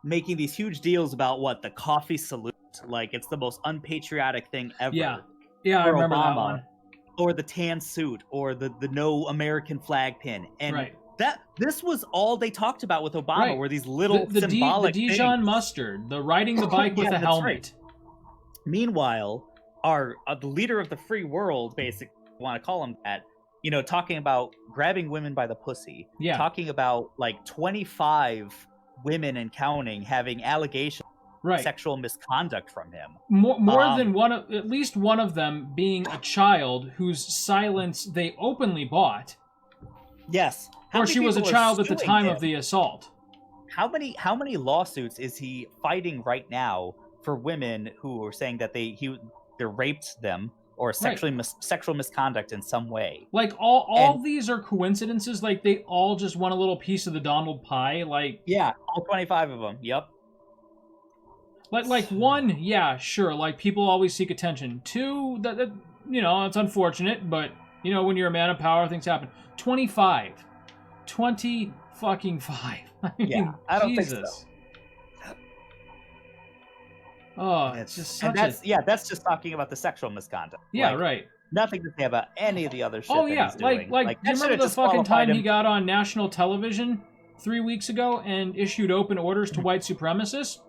making these huge deals about what? The coffee salute. Like, it's the most unpatriotic thing ever. Yeah. Yeah, I remember Obama, that one. Or the tan suit, or the no American flag pin. And this was all they talked about with Obama, were these little symbolic the Dijon things. mustard, the riding the bike with a helmet. Right. Meanwhile, the leader of the free world, basically, want to call him that, you know, talking about grabbing women by the pussy, talking about like 25 women and counting having allegations of sexual misconduct from him. More than one, at least one of them being a child whose silence they openly bought. Yes. Or she was a child at the time of the assault. how many lawsuits is he fighting right now for women who are saying that they raped them or sexual misconduct in some way? Like all these are coincidences. Like they all just want a little piece of the Donald pie. Like yeah, all 25 of them. Yep. Like one, yeah, sure. Like people always seek attention. Two, that it's unfortunate, but when you're a man of power, things happen. 25, 20 fucking 5. I mean, Yeah, I don't Jesus. think so. Oh, it's just such that's just talking about the sexual misconduct. Yeah, like, right. Nothing to say about any of the other shit. Oh that yeah, he's doing. like do you remember the fucking time he got on national television 3 weeks ago and issued open orders to white supremacists?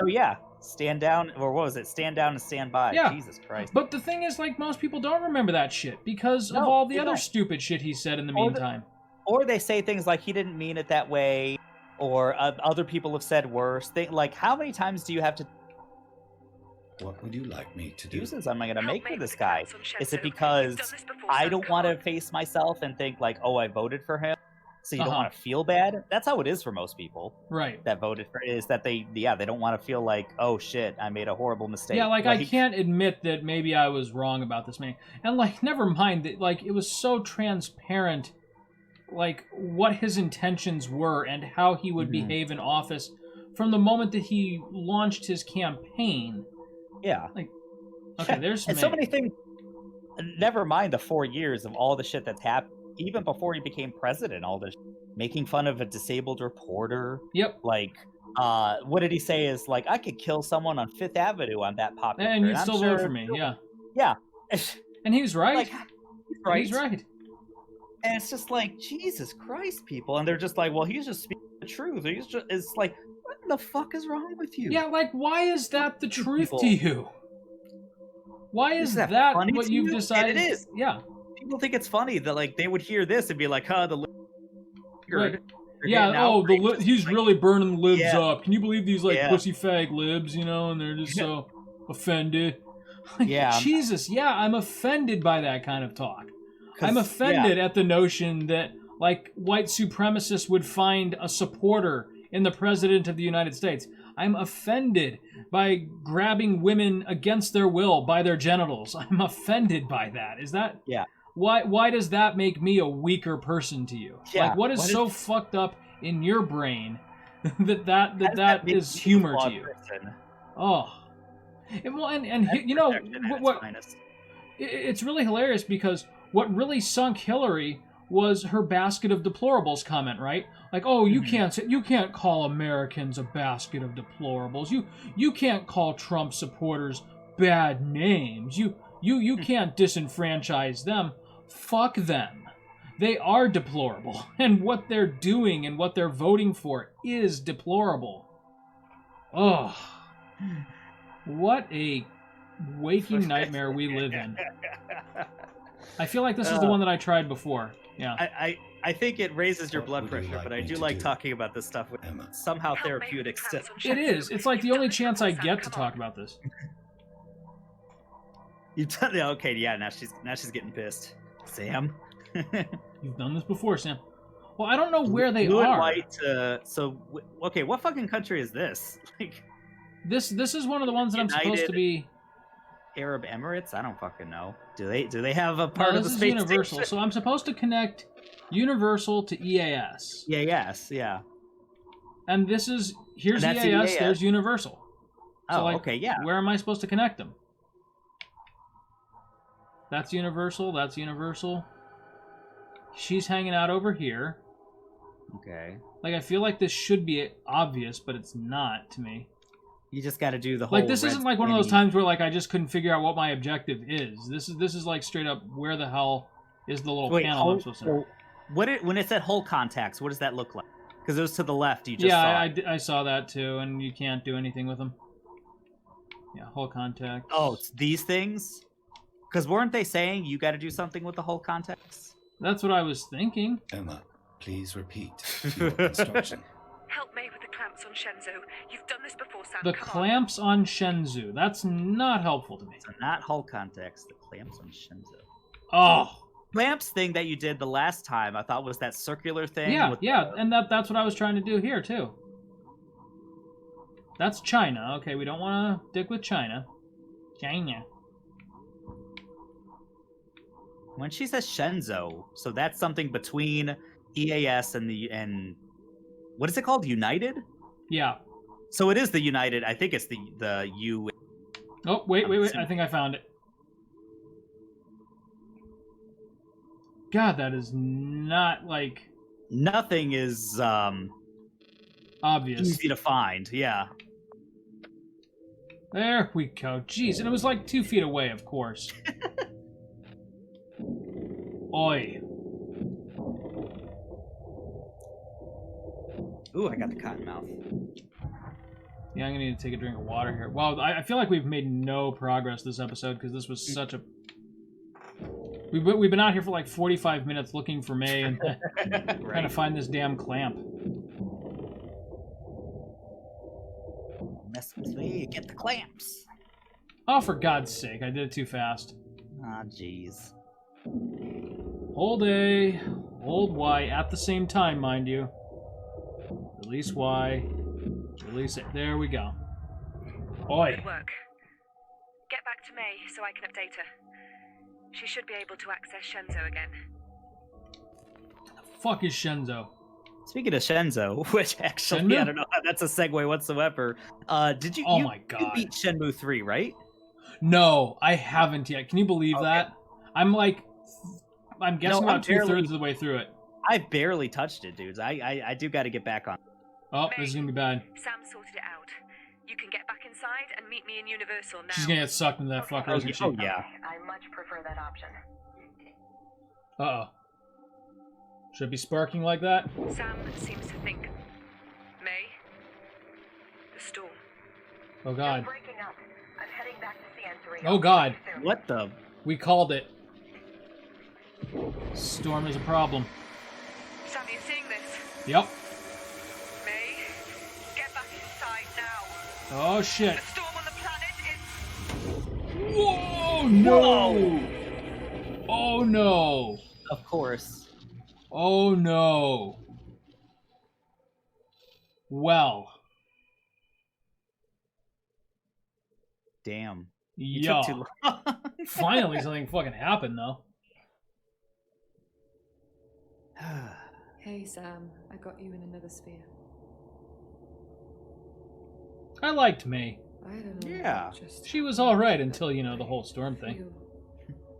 Oh yeah. Stand down, or what was it? Stand down and stand by. Yeah. Jesus Christ. But the thing is, like, most people don't remember that shit because of all the other stupid shit he said in the meantime. Or they say things like he didn't mean it that way, or other people have said worse. Like, how many times do you have to... What would you like me to do? Excuses am I going to make for this guy? Is it because I don't want to face myself and think like, oh, I voted for him? So you don't want to feel bad? That's how it is for most people. Right. That voted for is that they don't want to feel like, oh shit, I made a horrible mistake. Yeah, like I can't admit that maybe I was wrong about this man. And like never mind that like it was so transparent like what his intentions were and how he would behave in office from the moment that he launched his campaign. Yeah. Like okay, there's and so many things. Never mind the 4 years of all the shit that's happened. Even before he became president, all this making fun of a disabled reporter. Yep. Like, what did he say? Is like, I could kill someone on Fifth Avenue. I'm that popular. And you'd still vote for me. Yeah. Yeah. And he's right. Like, He's right. And it's just like, Jesus Christ, people. And they're just like, well, he's just speaking the truth. It's like, what the fuck is wrong with you? Yeah, like, why is that the truth people. to you? Why is that what you've decided? And it is. Yeah. People think it's funny that like they would hear this and be like, "Huh, the right. Yeah, he's really burning the libs up. Can you believe these like pussy fag libs, and they're just so offended." Like, yeah. Jesus, yeah, I'm offended by that kind of talk. I'm offended at the notion that like white supremacists would find a supporter in the president of the United States. I'm offended by grabbing women against their will by their genitals. I'm offended by that. Is that Why does that make me a weaker person to you? Yeah. Like, what is so fucked up in your brain that is humor to you? Person? Oh, and what? It's really hilarious because what really sunk Hillary was her basket of deplorables comment, right? Like, oh, you can't call Americans a basket of deplorables. You can't call Trump supporters bad names. You can't disenfranchise them. Fuck them. They are deplorable. And what they're doing and what they're voting for is deplorable. Oh. What a waking nightmare we live in. I feel like this is the one that I tried before. Yeah. I think it raises your blood pressure, but I do like talking about this stuff with somehow therapeutic stuff. It is. It's like the only chance I get to talk about this. Okay, yeah, now she's getting pissed. Sam? You've done this before, Sam. Well, I don't know where they Blue are. And white, okay, what fucking country is this? Like, this is one of the ones that I'm supposed to be. Arab Emirates? I don't fucking know. Do they have a part of the space Universal? station? So I'm supposed to connect Universal to EAS. Yeah. And here's EAS, there's Universal. So okay, yeah. Where am I supposed to connect them? That's Universal. She's hanging out over here. Okay. Like, I feel like this should be obvious, but it's not to me. You just got to do the whole. Like, this isn't like one of those times where like I just couldn't figure out what my objective is. This is like straight up where the hell is the little panel I'm supposed to. When it said whole contacts, what does that look like? Because it was to the left. You just saw. I saw that too, and you can't do anything with them. Yeah, whole contacts. Oh, it's these things. Because weren't they saying you got to do something with the whole contacts? That's what I was thinking. Emma, please repeat your instruction. Help me with the clamps on Shenzhou. You've done this before, Sam. The clamps on Shenzhou. That's not helpful to me. So not hull contacts, the clamps on Shenzhou. Oh. Clamps thing that you did the last time, I thought was that circular thing. Yeah, and that's what I was trying to do here too. That's China. Okay, we don't want to dick with China. China. When she says Shenzhou, so that's something between EAS and what is it called? United? Yeah. So it is the United. I think it's the U. Oh, wait. I think I found it. God, that is not, like... Nothing is obvious. easy to find. Yeah. There we go. Jeez, and it was like 2 feet away, of course. Oi. Ooh, I got the cotton mouth. Yeah, I'm gonna need to take a drink of water here. Wow, I feel like we've made no progress this episode because this was such a... We've been out here for like 45 minutes looking for May and trying to find this damn clamp. Mess with me, get the clamps. Oh, for God's sake, I did it too fast. Ah, jeez. Hold A, hold Y at the same time, mind you. Release Y, release it. There we go. Oi. Good work. Get back to May so I can update her. She should be able to access Shenzhou again. The fuck is Shenzhou? Speaking of Shenzhou, which actually, Shenmue? I don't know how that's a segue whatsoever. Did you? Oh you, my God. You beat Shenmue 3, right? No, I haven't yet. Can you believe Okay. that? I'm guessing No, I'm about 2/3 barely- of the way through it. I barely touched it, dudes. I do got to get back on. Oh, this is gonna be bad. Sam sorted it out. You can get back inside and meet me in Universal now. She's gonna get sucked into that fucker, isn't she? Oh yeah. I much prefer that option. Uh-oh. Should it be sparking like that? Sam seems to think. May? The storm. Oh God. Breaking up. I'm heading back to Cian 3. Oh God. What the? We called it. Storm is a problem. Sam, you seeing this? Yep. May? Get back inside now. Oh shit. The storm on the planet is... Whoa! No! Whoa! Oh no! Of course. Oh no! Well. Damn. Yeah. Took too long. Finally something fucking happened though. Hey, Sam. I got you in another sphere. I liked May. I don't know. Yeah. Just She was alright until, you know, the whole storm thing. feel.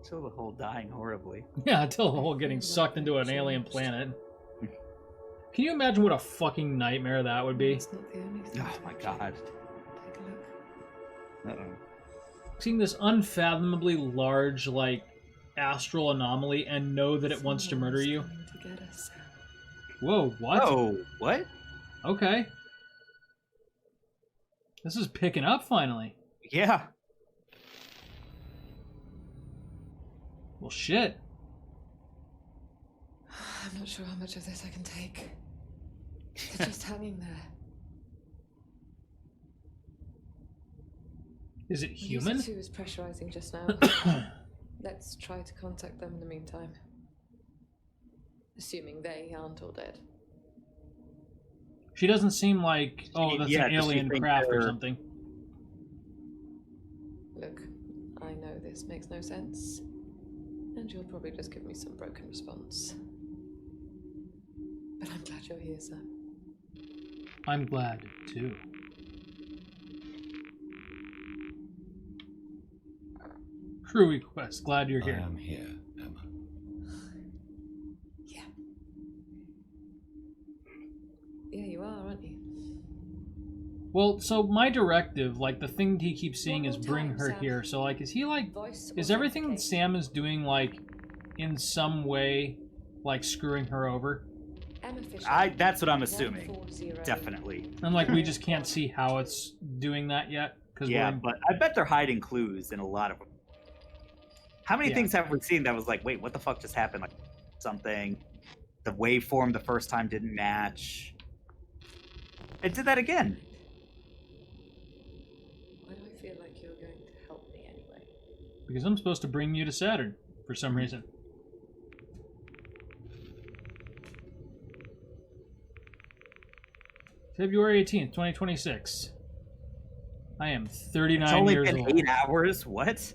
Till the whole dying horribly. Yeah, until the whole getting sucked into an alien planet. Can you imagine what a fucking nightmare that would be? It's not the only thing. Oh to my check. God. Take a look. Uh-oh. Seeing this unfathomably large, like, astral anomaly and know that it wants to murder you. Someone's coming to get us, Sam. Whoa, what? Oh, what? Okay. This is picking up finally. Yeah. Well, shit. I'm not sure how much of this I can take. They're just hanging there. Is it human? User 2 is pressurizing just now. Let's try to contact them in the meantime. Assuming they aren't all dead. She doesn't seem like, oh, that's Yeah, an does she alien think craft or they're- something. Look, I know this makes no sense. And you'll probably just give me some broken response. But I'm glad you're here, Sam. I'm glad, too. Crew request. Glad you're I here. am here, Emma. Yeah. Yeah, you are, aren't you? Well, so my directive, like, the thing he keeps saying One is more bring time, her Sam. here. So, like, is he, like, Voice is or everything okay? Sam is doing, like, in some way, like, screwing her over? Emma Fisher, That's what I'm assuming. 140. Definitely. And, like, we just can't see how it's doing that yet. Cause Yeah, we're in- but I bet they're hiding clues in a lot of them. How many Yeah. things have we seen that was like, wait, what the fuck just happened? Like something, the waveform the first time didn't match. It did that again. Why do I feel like you're going to help me anyway? Because I'm supposed to bring you to Saturn for some reason. February 18th, 2026. I am It's 39 only years been old. 8 hours? What?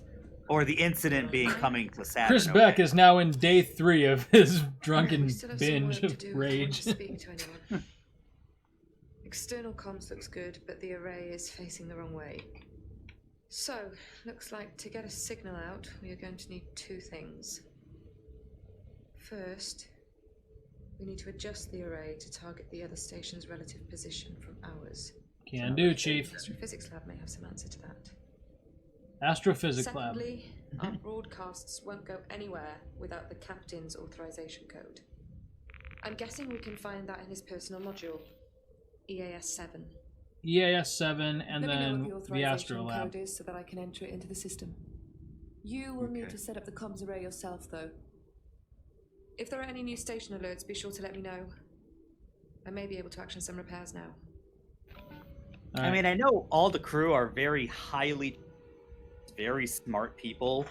Or the incident being coming to Saturn. Chris okay. Beck is now in day 3 of his drunken We still have some binge work of to do if I want rage. to speak to anyone. External comms looks good, but the array is facing the wrong way. So, looks like to get a signal out, we are going to need 2 things. First, we need to adjust the array to target the other station's relative position from ours. Can do, Chief. Astrophysics lab may have some answer to that. Astrophysics lab. Secondly, our broadcasts won't go anywhere without the captain's authorization code. I'm guessing we can find that in his personal module, EAS-7. EAS-7 and Let me know then what the authorization Astro lab. code is so that I can enter it into the system. You will need to set up the comms array yourself, though. If there are any new station alerts, be sure to let me know. I may be able to action some repairs now. I mean, I know all the crew are very smart people.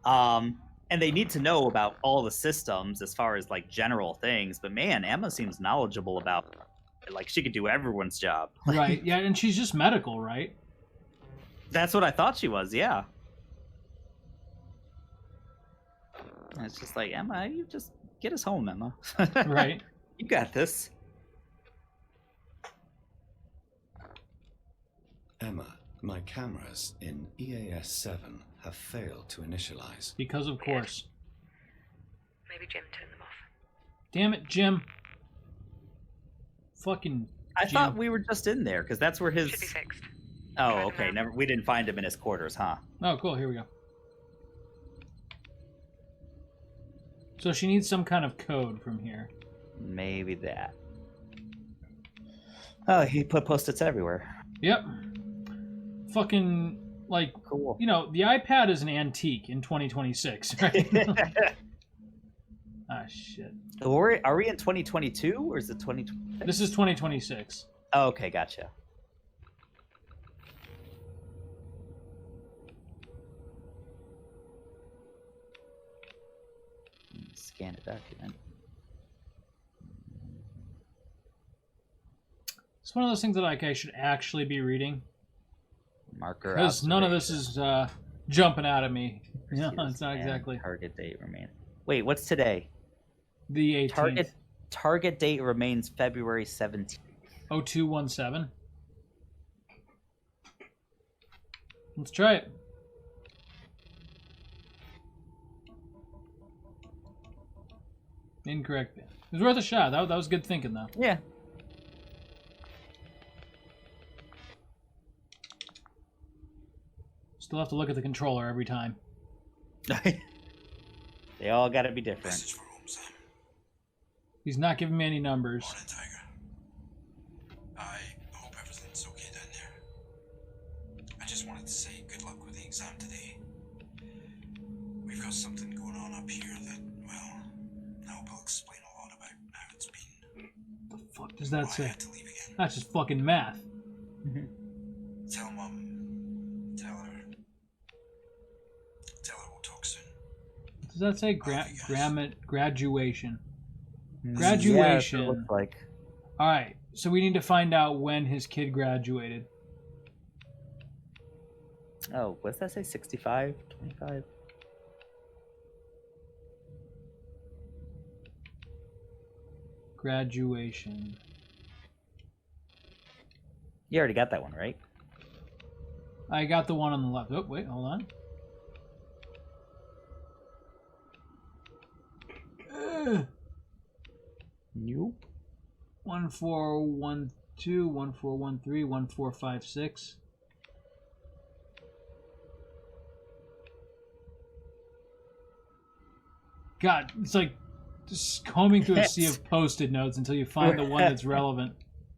And they need to know about all the systems as far as like general things. But man, Emma seems knowledgeable about like she could do everyone's job. Right, yeah, and she's just medical, right? That's what I thought she was, yeah. And it's just like, Emma, you just get us home, Emma. Right. You got this. Emma, my cameras in EAS-7 have failed to initialize. Because of course. Maybe Jim turned them off. Damn it, Jim. Fucking I Jim. thought we were just in there because that's where his. Should be fixed. Oh, okay. Never. We didn't find him in his quarters, huh? Oh, cool, here we go. So she needs some kind of code from here. Maybe that. Oh, he put post-its everywhere. Yep. Fucking, like, Cool. you know, the iPad is an antique in 2026, right? Ah, shit. Are we in 2022 or is it 2020? This is 2026. Oh, okay, gotcha. Scan a document. It's one of those things that like I should actually be reading. Marker. Because none of this is jumping out at me. No, Receivers it's not and exactly. Target date remain. Wait, what's today? The 18th. Target date remains February 17th. 0217. Let's try it. Incorrect. It was worth a shot. That was good thinking, though. Yeah. Still have to look at the controller every time. They all got to be different. Message for home, Sam. He's not giving me any numbers. Morning, Tiger. I hope everything's okay down there. I just wanted to say good luck with the exam today. We've got something going on up here that, well, I hope I'll explain a lot about how it's been. What the fuck does that I say? had to leave again. That's just fucking math. Tell Mum. Tell her we'll talk soon. Does that say graduation? Yeah, Graduation. it looks like. All right. So we need to find out when his kid graduated. Oh, what's that say? 65? 25? Graduation. You already got that one, right? I got the one on the left. Oh, wait, hold on. Nope. 1412, 1413, 1456. God, it's like just combing through a sea of post-it notes until you find the one that's relevant.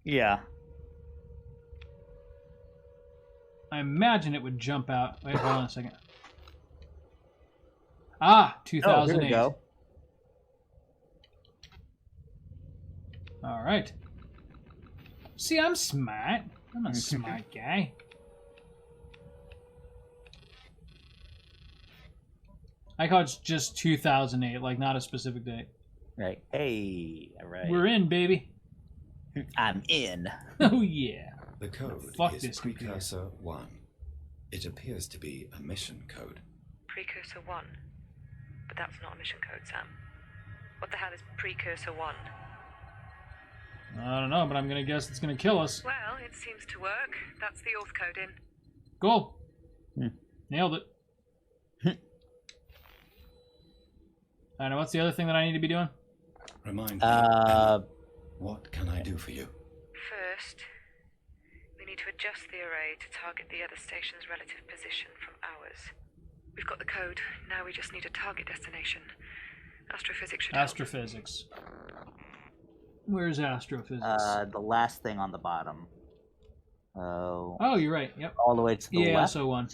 Yeah. I imagine it would jump out. Wait, hold on a second. Ah, Oh, 2008. here we go. All right. See, I'm smart. I'm a smart guy. I call it just 2008, like not a specific date. Right. Hey, all right. We're in, baby. I'm in. Oh, yeah. The code Fuck is this computer. Precursor 1. It appears to be a mission code. Precursor 1. But that's not a mission code, Sam. What the hell is Precursor 1? I don't know, but I'm gonna guess it's gonna kill us. Well, it seems to work. That's the auth code in. Cool. Nailed it. I know. What's the other thing that I need to be doing? Remind me, what can I do for you? First, we need to adjust the array to target the other station's relative position from ours. We've got the code. Now we just need a target destination. Astrophysics should help. Astrophysics. Where's astrophysics? The last thing on the bottom. Oh, you're right. Yep. All the way to the Yeah, left. so one.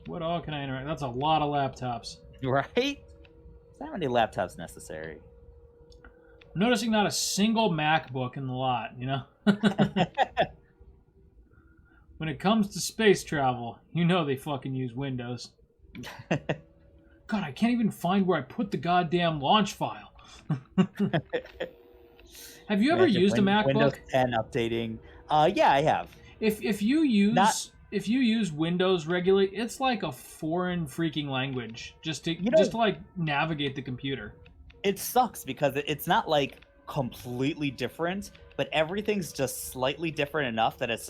What all can I interact? That's a lot of laptops. Right? Not many laptops necessary. I'm noticing not a single MacBook in the lot, you know? When it comes to space travel, you know they fucking use Windows. God, I can't even find where I put the goddamn launch file. Have you ever used a MacBook? Windows 10 updating. Yeah, I have. If you use Windows regularly, it's like a foreign freaking language just to like navigate the computer. It sucks because it's not like completely different, but everything's just slightly different enough that it's.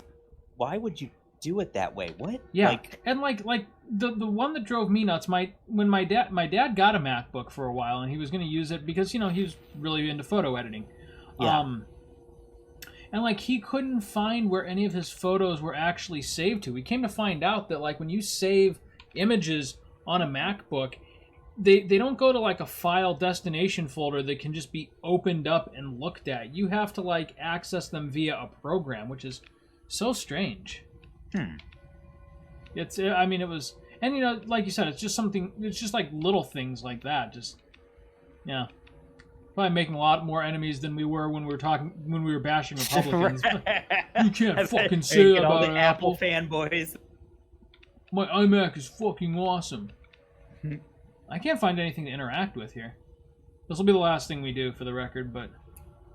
Why would you do it that way? What? Yeah, and like the one that drove me nuts. When my dad got a MacBook for a while, and he was going to use it because he was really into photo editing. Yeah. And like he couldn't find where any of his photos were actually saved to. We came to find out that like when you save images on a MacBook, they don't go to like a file destination folder that can just be opened up and looked at. You have to like access them via a program, which is so strange. It was, and like you said, it's just like little things like that. Just, yeah. Probably making a lot more enemies than we were when we were bashing Republicans. You can't fucking say that all about the Apple. fanboys. My iMac is fucking awesome. I can't find anything to interact with here. This will be the last thing we do for the record, but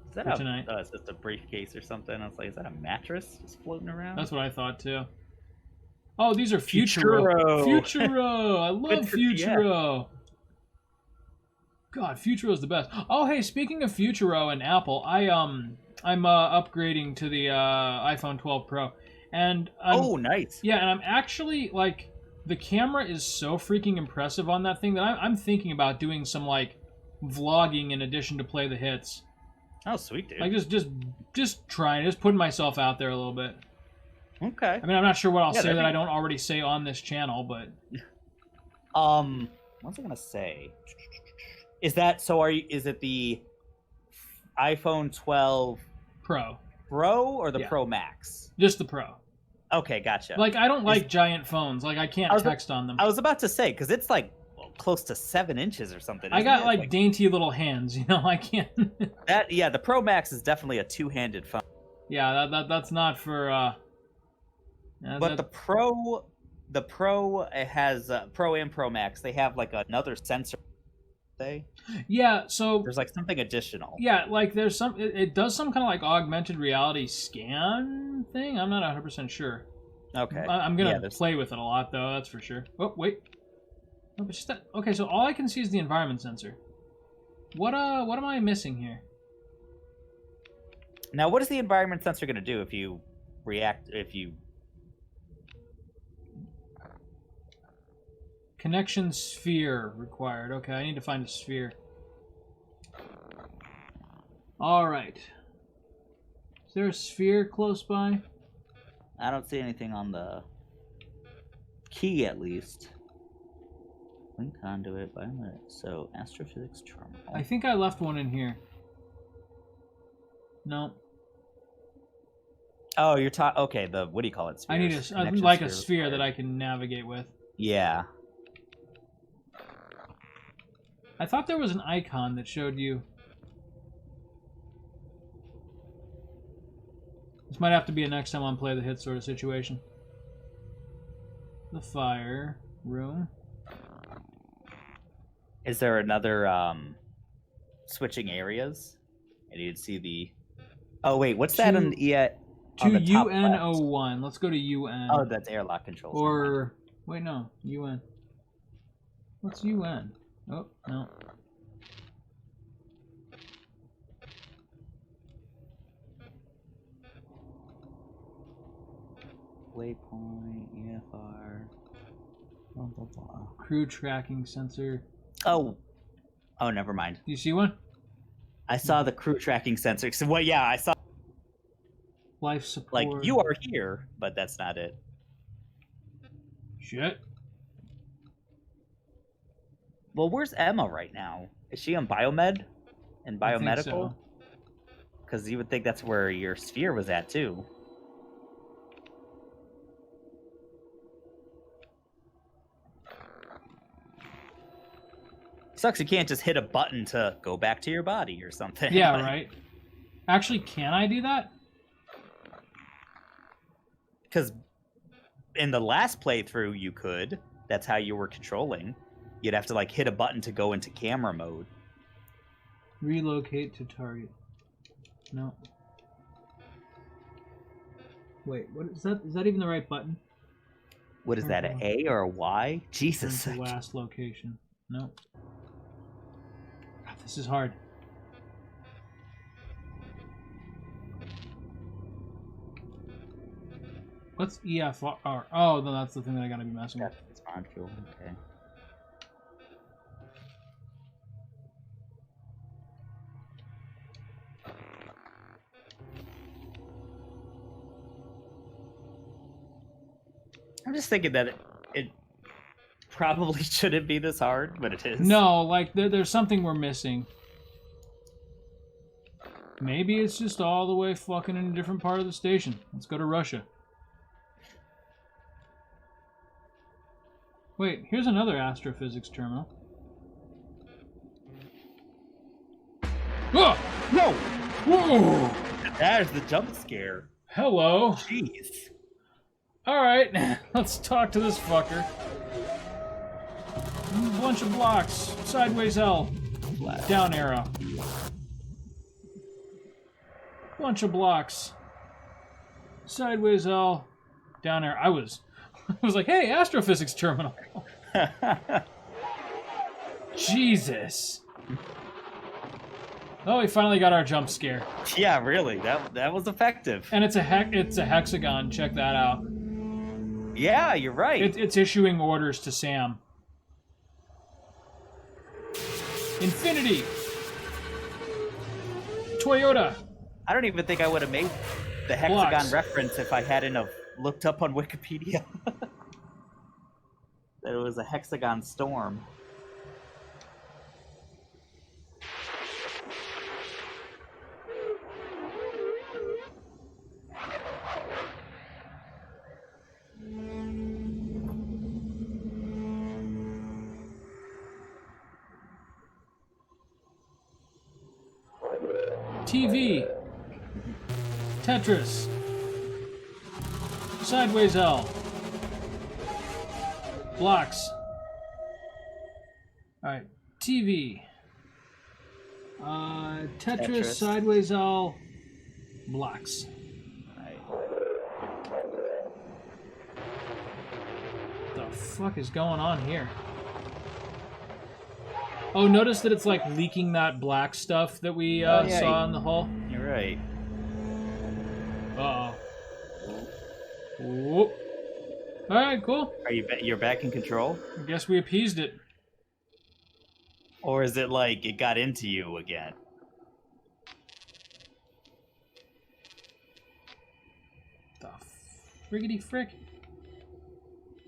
Is that tonight. It's just a briefcase or something. I was like, is that a mattress just floating around? That's what I thought too. Oh, these are Futuro. Futuro. I love Futuro. God, Futuro is the best. Oh, hey, speaking of Futuro and Apple, I'm upgrading to the iPhone 12 Pro, and nice. Yeah, and I'm actually like the camera is so freaking impressive on that thing that I'm thinking about doing some like vlogging in addition to play the hits. Oh, sweet, dude. Like just trying, just putting myself out there a little bit. Okay. I mean, I'm not sure what I'll say that I don't already say on this channel, but what was I gonna say? Is it the iPhone 12 Pro or the Pro Max? Just the Pro. Okay, gotcha. Like I don't like giant phones. Like I can't text on them. I was about to say because it's like close to 7 inches or something. I got like dainty little hands, I can't. The Pro Max is definitely a two-handed phone. Yeah, that's not for. But the Pro it has Pro and Pro Max. They have like another sensor. Yeah, so there's like something additional. Yeah, like there's some. It does some kind of like augmented reality scan thing. I'm not 100% sure. Okay. I'm gonna play with it a lot though. That's for sure. Oh wait. No, but just that. Okay, so all I can see is the environment sensor. What am I missing here? Now, what is the environment sensor gonna do if you Connection sphere required. Okay, I need to find a sphere. Alright. Is there a sphere close by? I don't see anything on the key, at least. Link conduit, biomet. So, astrophysics terminal. I think I left one in here. No. Oh, you're talking. Okay, what do you call it? Spheres. I need a sphere that I can navigate with. Yeah. I thought there was an icon that showed you. This might have to be a next time on Play the Hit sort of situation. The fire. room. Is there another switching areas? And you'd see the. Oh wait, what's that on the To on the top left? UN01. Let's go to UN. Oh, that's airlock controls. Or wait, no, UN. What's UN? Oh no. Waypoint, EFR. Blah, blah, blah. Crew tracking sensor. Oh, never mind. Do you see one? I saw the crew tracking sensor. So, well, yeah, I saw. Life support. Like, you are here, but that's not it. Shit. Well, where's Emma right now? Is she on biomed and biomedical? Because you would think that's where your sphere was at too. Sucks you can't just hit a button to go back to your body or something. Yeah, right. Actually, can I do that? Because in the last playthrough you could. That's how you were controlling. You'd have to like hit a button to go into camera mode. Relocate to target. No. Wait, what is that? Is that even the right button? What is that, an A or a Y? Jesus. Turn to last location. No. God, this is hard. What's EFR? Oh, no, that's the thing that I gotta be messing with. That's module, okay. I'm just thinking that it probably shouldn't be this hard, but it is. No, like there's something we're missing. Maybe it's just all the way fucking in a different part of the station. Let's go to Russia. Wait, here's another astrophysics terminal. Oh! No! Whoa! That is the jump scare. Hello. Jeez. Alright, let's talk to this fucker. Bunch of blocks. Sideways L. Down arrow. Bunch of blocks. Sideways L. Down arrow. I was like, hey, astrophysics terminal. Jesus. Oh, we finally got our jump scare. Yeah, really. That was effective. And it's a hexagon. Check that out. Yeah, you're right. It's issuing orders to Sam. Infinity. Toyota. I don't even think I would have made the hexagon Blocks. reference if I hadn't have looked up on Wikipedia. That it was a hexagon storm. TV. Tetris. Sideways L. Blocks. Alright. TV. Tetris, Sideways L. Blocks. What the fuck is going on here? Oh, notice that it's like leaking that black stuff that we saw in the hull? You're right. Uh-oh. Whoop. Alright, cool. Are you're back in control? I guess we appeased it. Or is it like it got into you again? The friggity frick?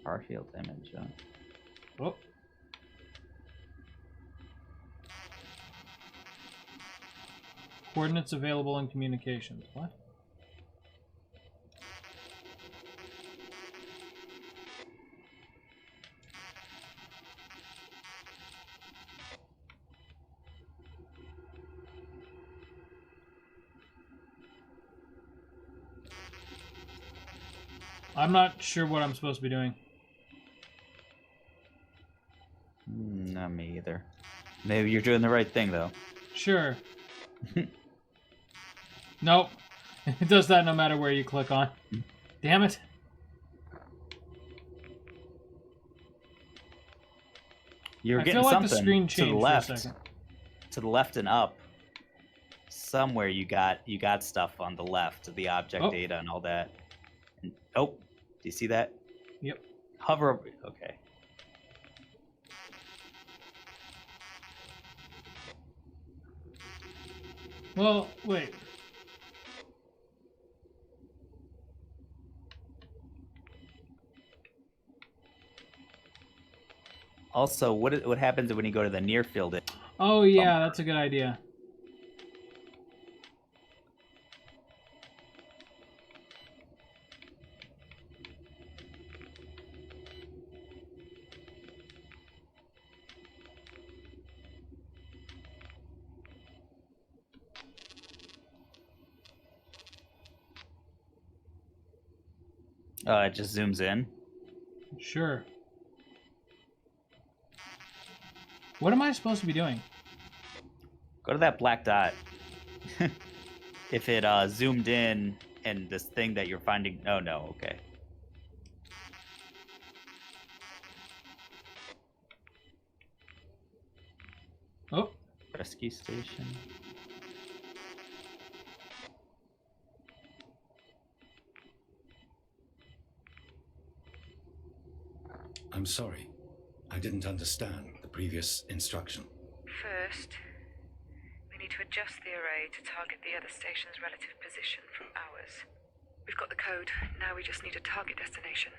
Far field image, huh? Oh. Coordinates available in communications. What? I'm not sure what I'm supposed to be doing. Maybe you're doing the right thing, though. Sure. Nope. It does that no matter where you click on. Damn it. You're I getting feel like the something screen to the changed left. for a second. To the left and up. Somewhere you got stuff on the left, the object data and all that. And, do you see that? Yep. Hover over. Okay. Well, wait. Also, what happens when you go to the near field? Oh yeah, that's a good idea. It just zooms in. Sure. What am I supposed to be doing? Go to that black dot. If it zoomed in and this thing that you're finding... Oh, no. Okay. Oh. Rescue station. I'm sorry. I didn't understand the previous instruction. First, we need to adjust the array to target the other station's relative position from ours. We've got the code. Now we just need a target destination.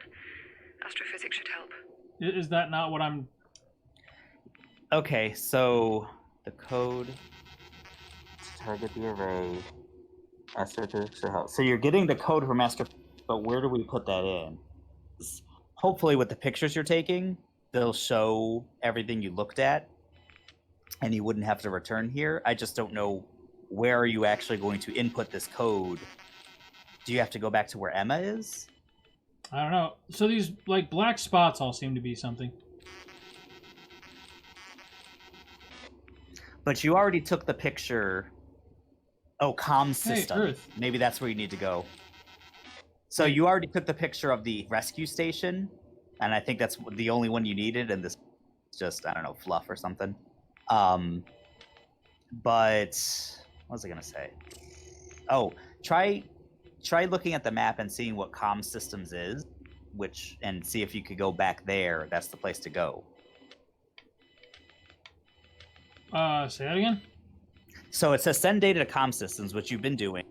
Astrophysics should help. Is that not what I'm... Okay, so the code to target the array. Astrophysics should help. So you're getting the code from Astrophysics, but where do we put that in? Hopefully with the pictures you're taking, they'll show everything you looked at, and you wouldn't have to return here. I just don't know, where are you actually going to input this code? Do you have to go back to where Emma is? I don't know. So these, like, black spots all seem to be something. But you already took the picture. Oh, comm system. Hey, Earth. Maybe that's where you need to go. So you already took the picture of the rescue station, and I think that's the only one you needed, and this is just, I don't know, fluff or something. But what was I gonna say? Oh, try looking at the map and seeing what comm systems is, and see if you could go back there. That's the place to go. Say that again? So it says send data to comm systems, which you've been doing.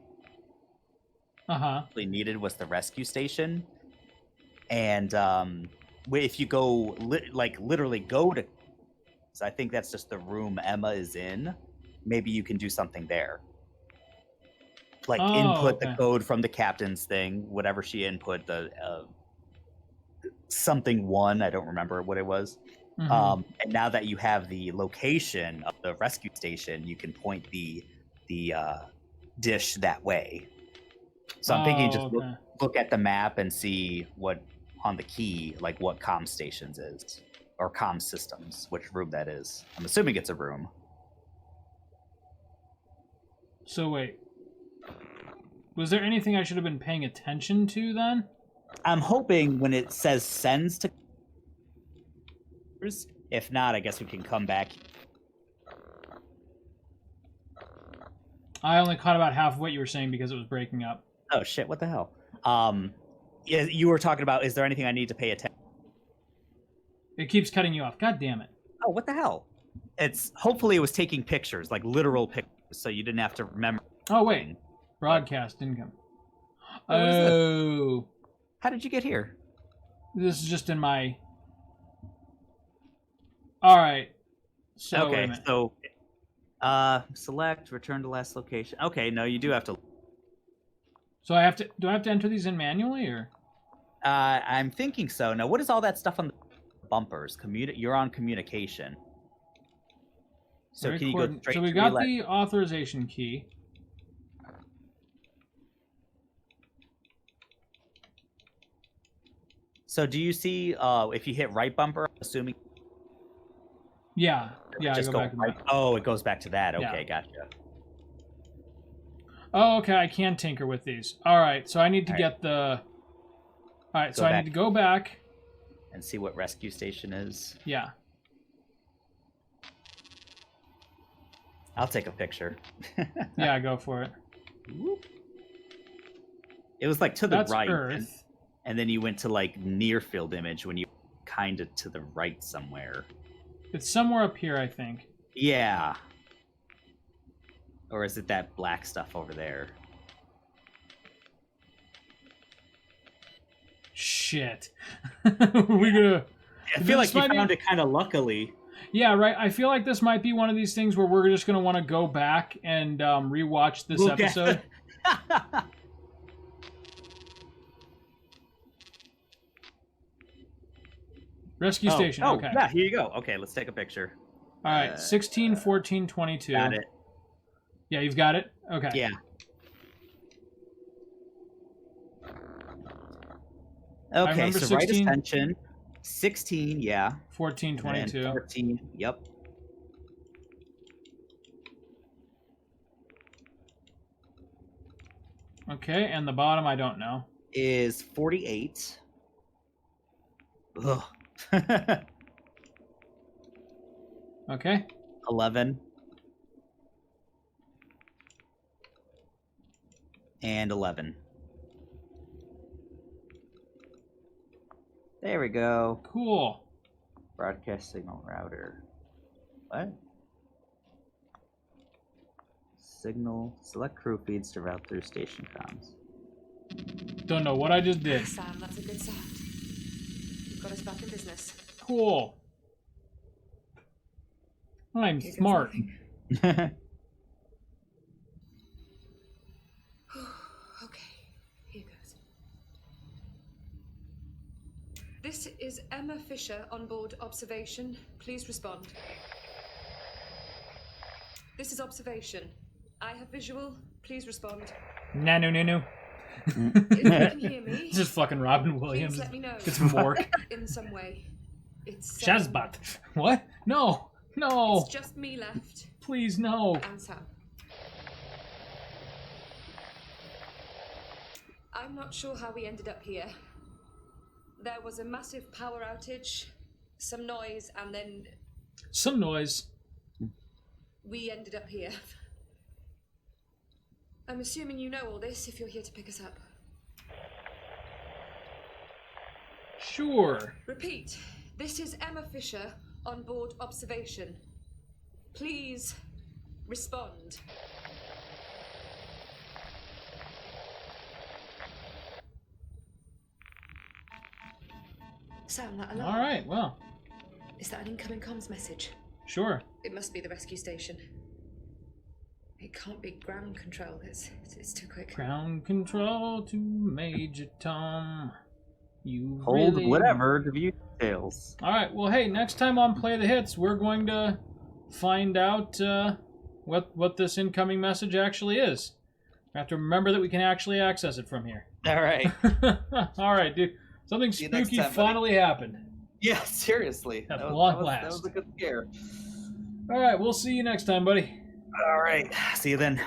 Uh-huh. Needed was the rescue station, and if you go literally go to, I think that's just the room Emma is in. Maybe you can do something there, like input the code from the captain's thing, whatever she input, the something one, I don't remember what it was. And now that you have the location of the rescue station, you can point the dish that way. So I'm thinking just look at the map and see what on the key, like what comm stations is, or comm systems, which room that is. I'm assuming it's a room. So wait. Was there anything I should have been paying attention to then? I'm hoping when it says sends to... If not, I guess we can come back. I only caught about half of what you were saying because it was breaking up. Oh shit, what the hell? You were talking about, is there anything I need to pay attention? It keeps cutting you off. God damn it. Oh, what the hell? Hopefully it was taking pictures, like literal pictures, so you didn't have to remember. Oh, wait. Broadcast income. Oh. How did you get here? This is just in my... Alright. So, okay, so... select, return to last location. Okay, no, you do have to... So I have to... Do I have to enter these in manually, or...? I'm thinking so. Now, what is all that stuff on the bumpers? You're on communication. So can you go straight so we got the authorization key. So do you see, if you hit right bumper, assuming... Yeah. Yeah, I Just go back to that. Oh, it goes back to that. Yeah. Okay, gotcha. Oh, okay, I can tinker with these. Alright, so I need to All get the... Alright, so Go I back. need to go back. And see what rescue station is. Yeah. I'll take a picture. Yeah, go for it. It was like to the That's right. Earth. And then you went to like near field image when you kind of to the right somewhere. It's somewhere up here, I think. Yeah. Or is it that black stuff over there? Shit. We're gonna... I feel like you might be- found it kind of luckily. Yeah, right. I feel like this might be one of these things where we're just going to want to go back and rewatch this We'll get- episode. Rescue station. Oh, Okay. yeah, here you go. Okay, let's take a picture. All right. 16, 14, 22. Got it. Yeah, you've got it? Okay. Yeah. Okay, remember so right 16. ascension. 16, yeah. 14, And 22. 14, yep. Okay, and the bottom, I don't know. Is 48. Ugh. Okay. 11. And 11. There we go. Cool. Broadcast signal router. What? Signal. Select crew feeds to route through station comms. Don't know what I just did. Sam, that's a good sound. You've got us back in business. Cool. I'm Here goes smart. nothing. Okay, here goes. This is Emma Fisher on board observation. Please respond. This is observation. I have visual. Please respond. Nanu. If you can hear me, This is fucking Robin please Williams. let me know It's Mork. in some way. It's Shazbot. What? No. No. It's just me left Please, no. and Sam. I'm not sure how we ended up here. There was a massive power outage, some noise, and then Some noise. we ended up here. I'm assuming you know all this if you're here to pick us up. Sure. Repeat, this is Emma Fisher on board observation. Please respond. Sam, that alarm. All right, well, Is that an incoming comms message? sure. It must be the rescue station. It can't be ground control. It's too quick. Ground control to Major Tom. You Hold really... whatever to view details. All right, well, hey, next time on Play the Hits, we're going to find out what this incoming message actually is. We have to remember that we can actually access it from here. All right. All right, dude. Something See you next spooky time, buddy. finally happened. Yeah, seriously. At That long was last. a good scare. All right, we'll see you next time, buddy. All right. See you then.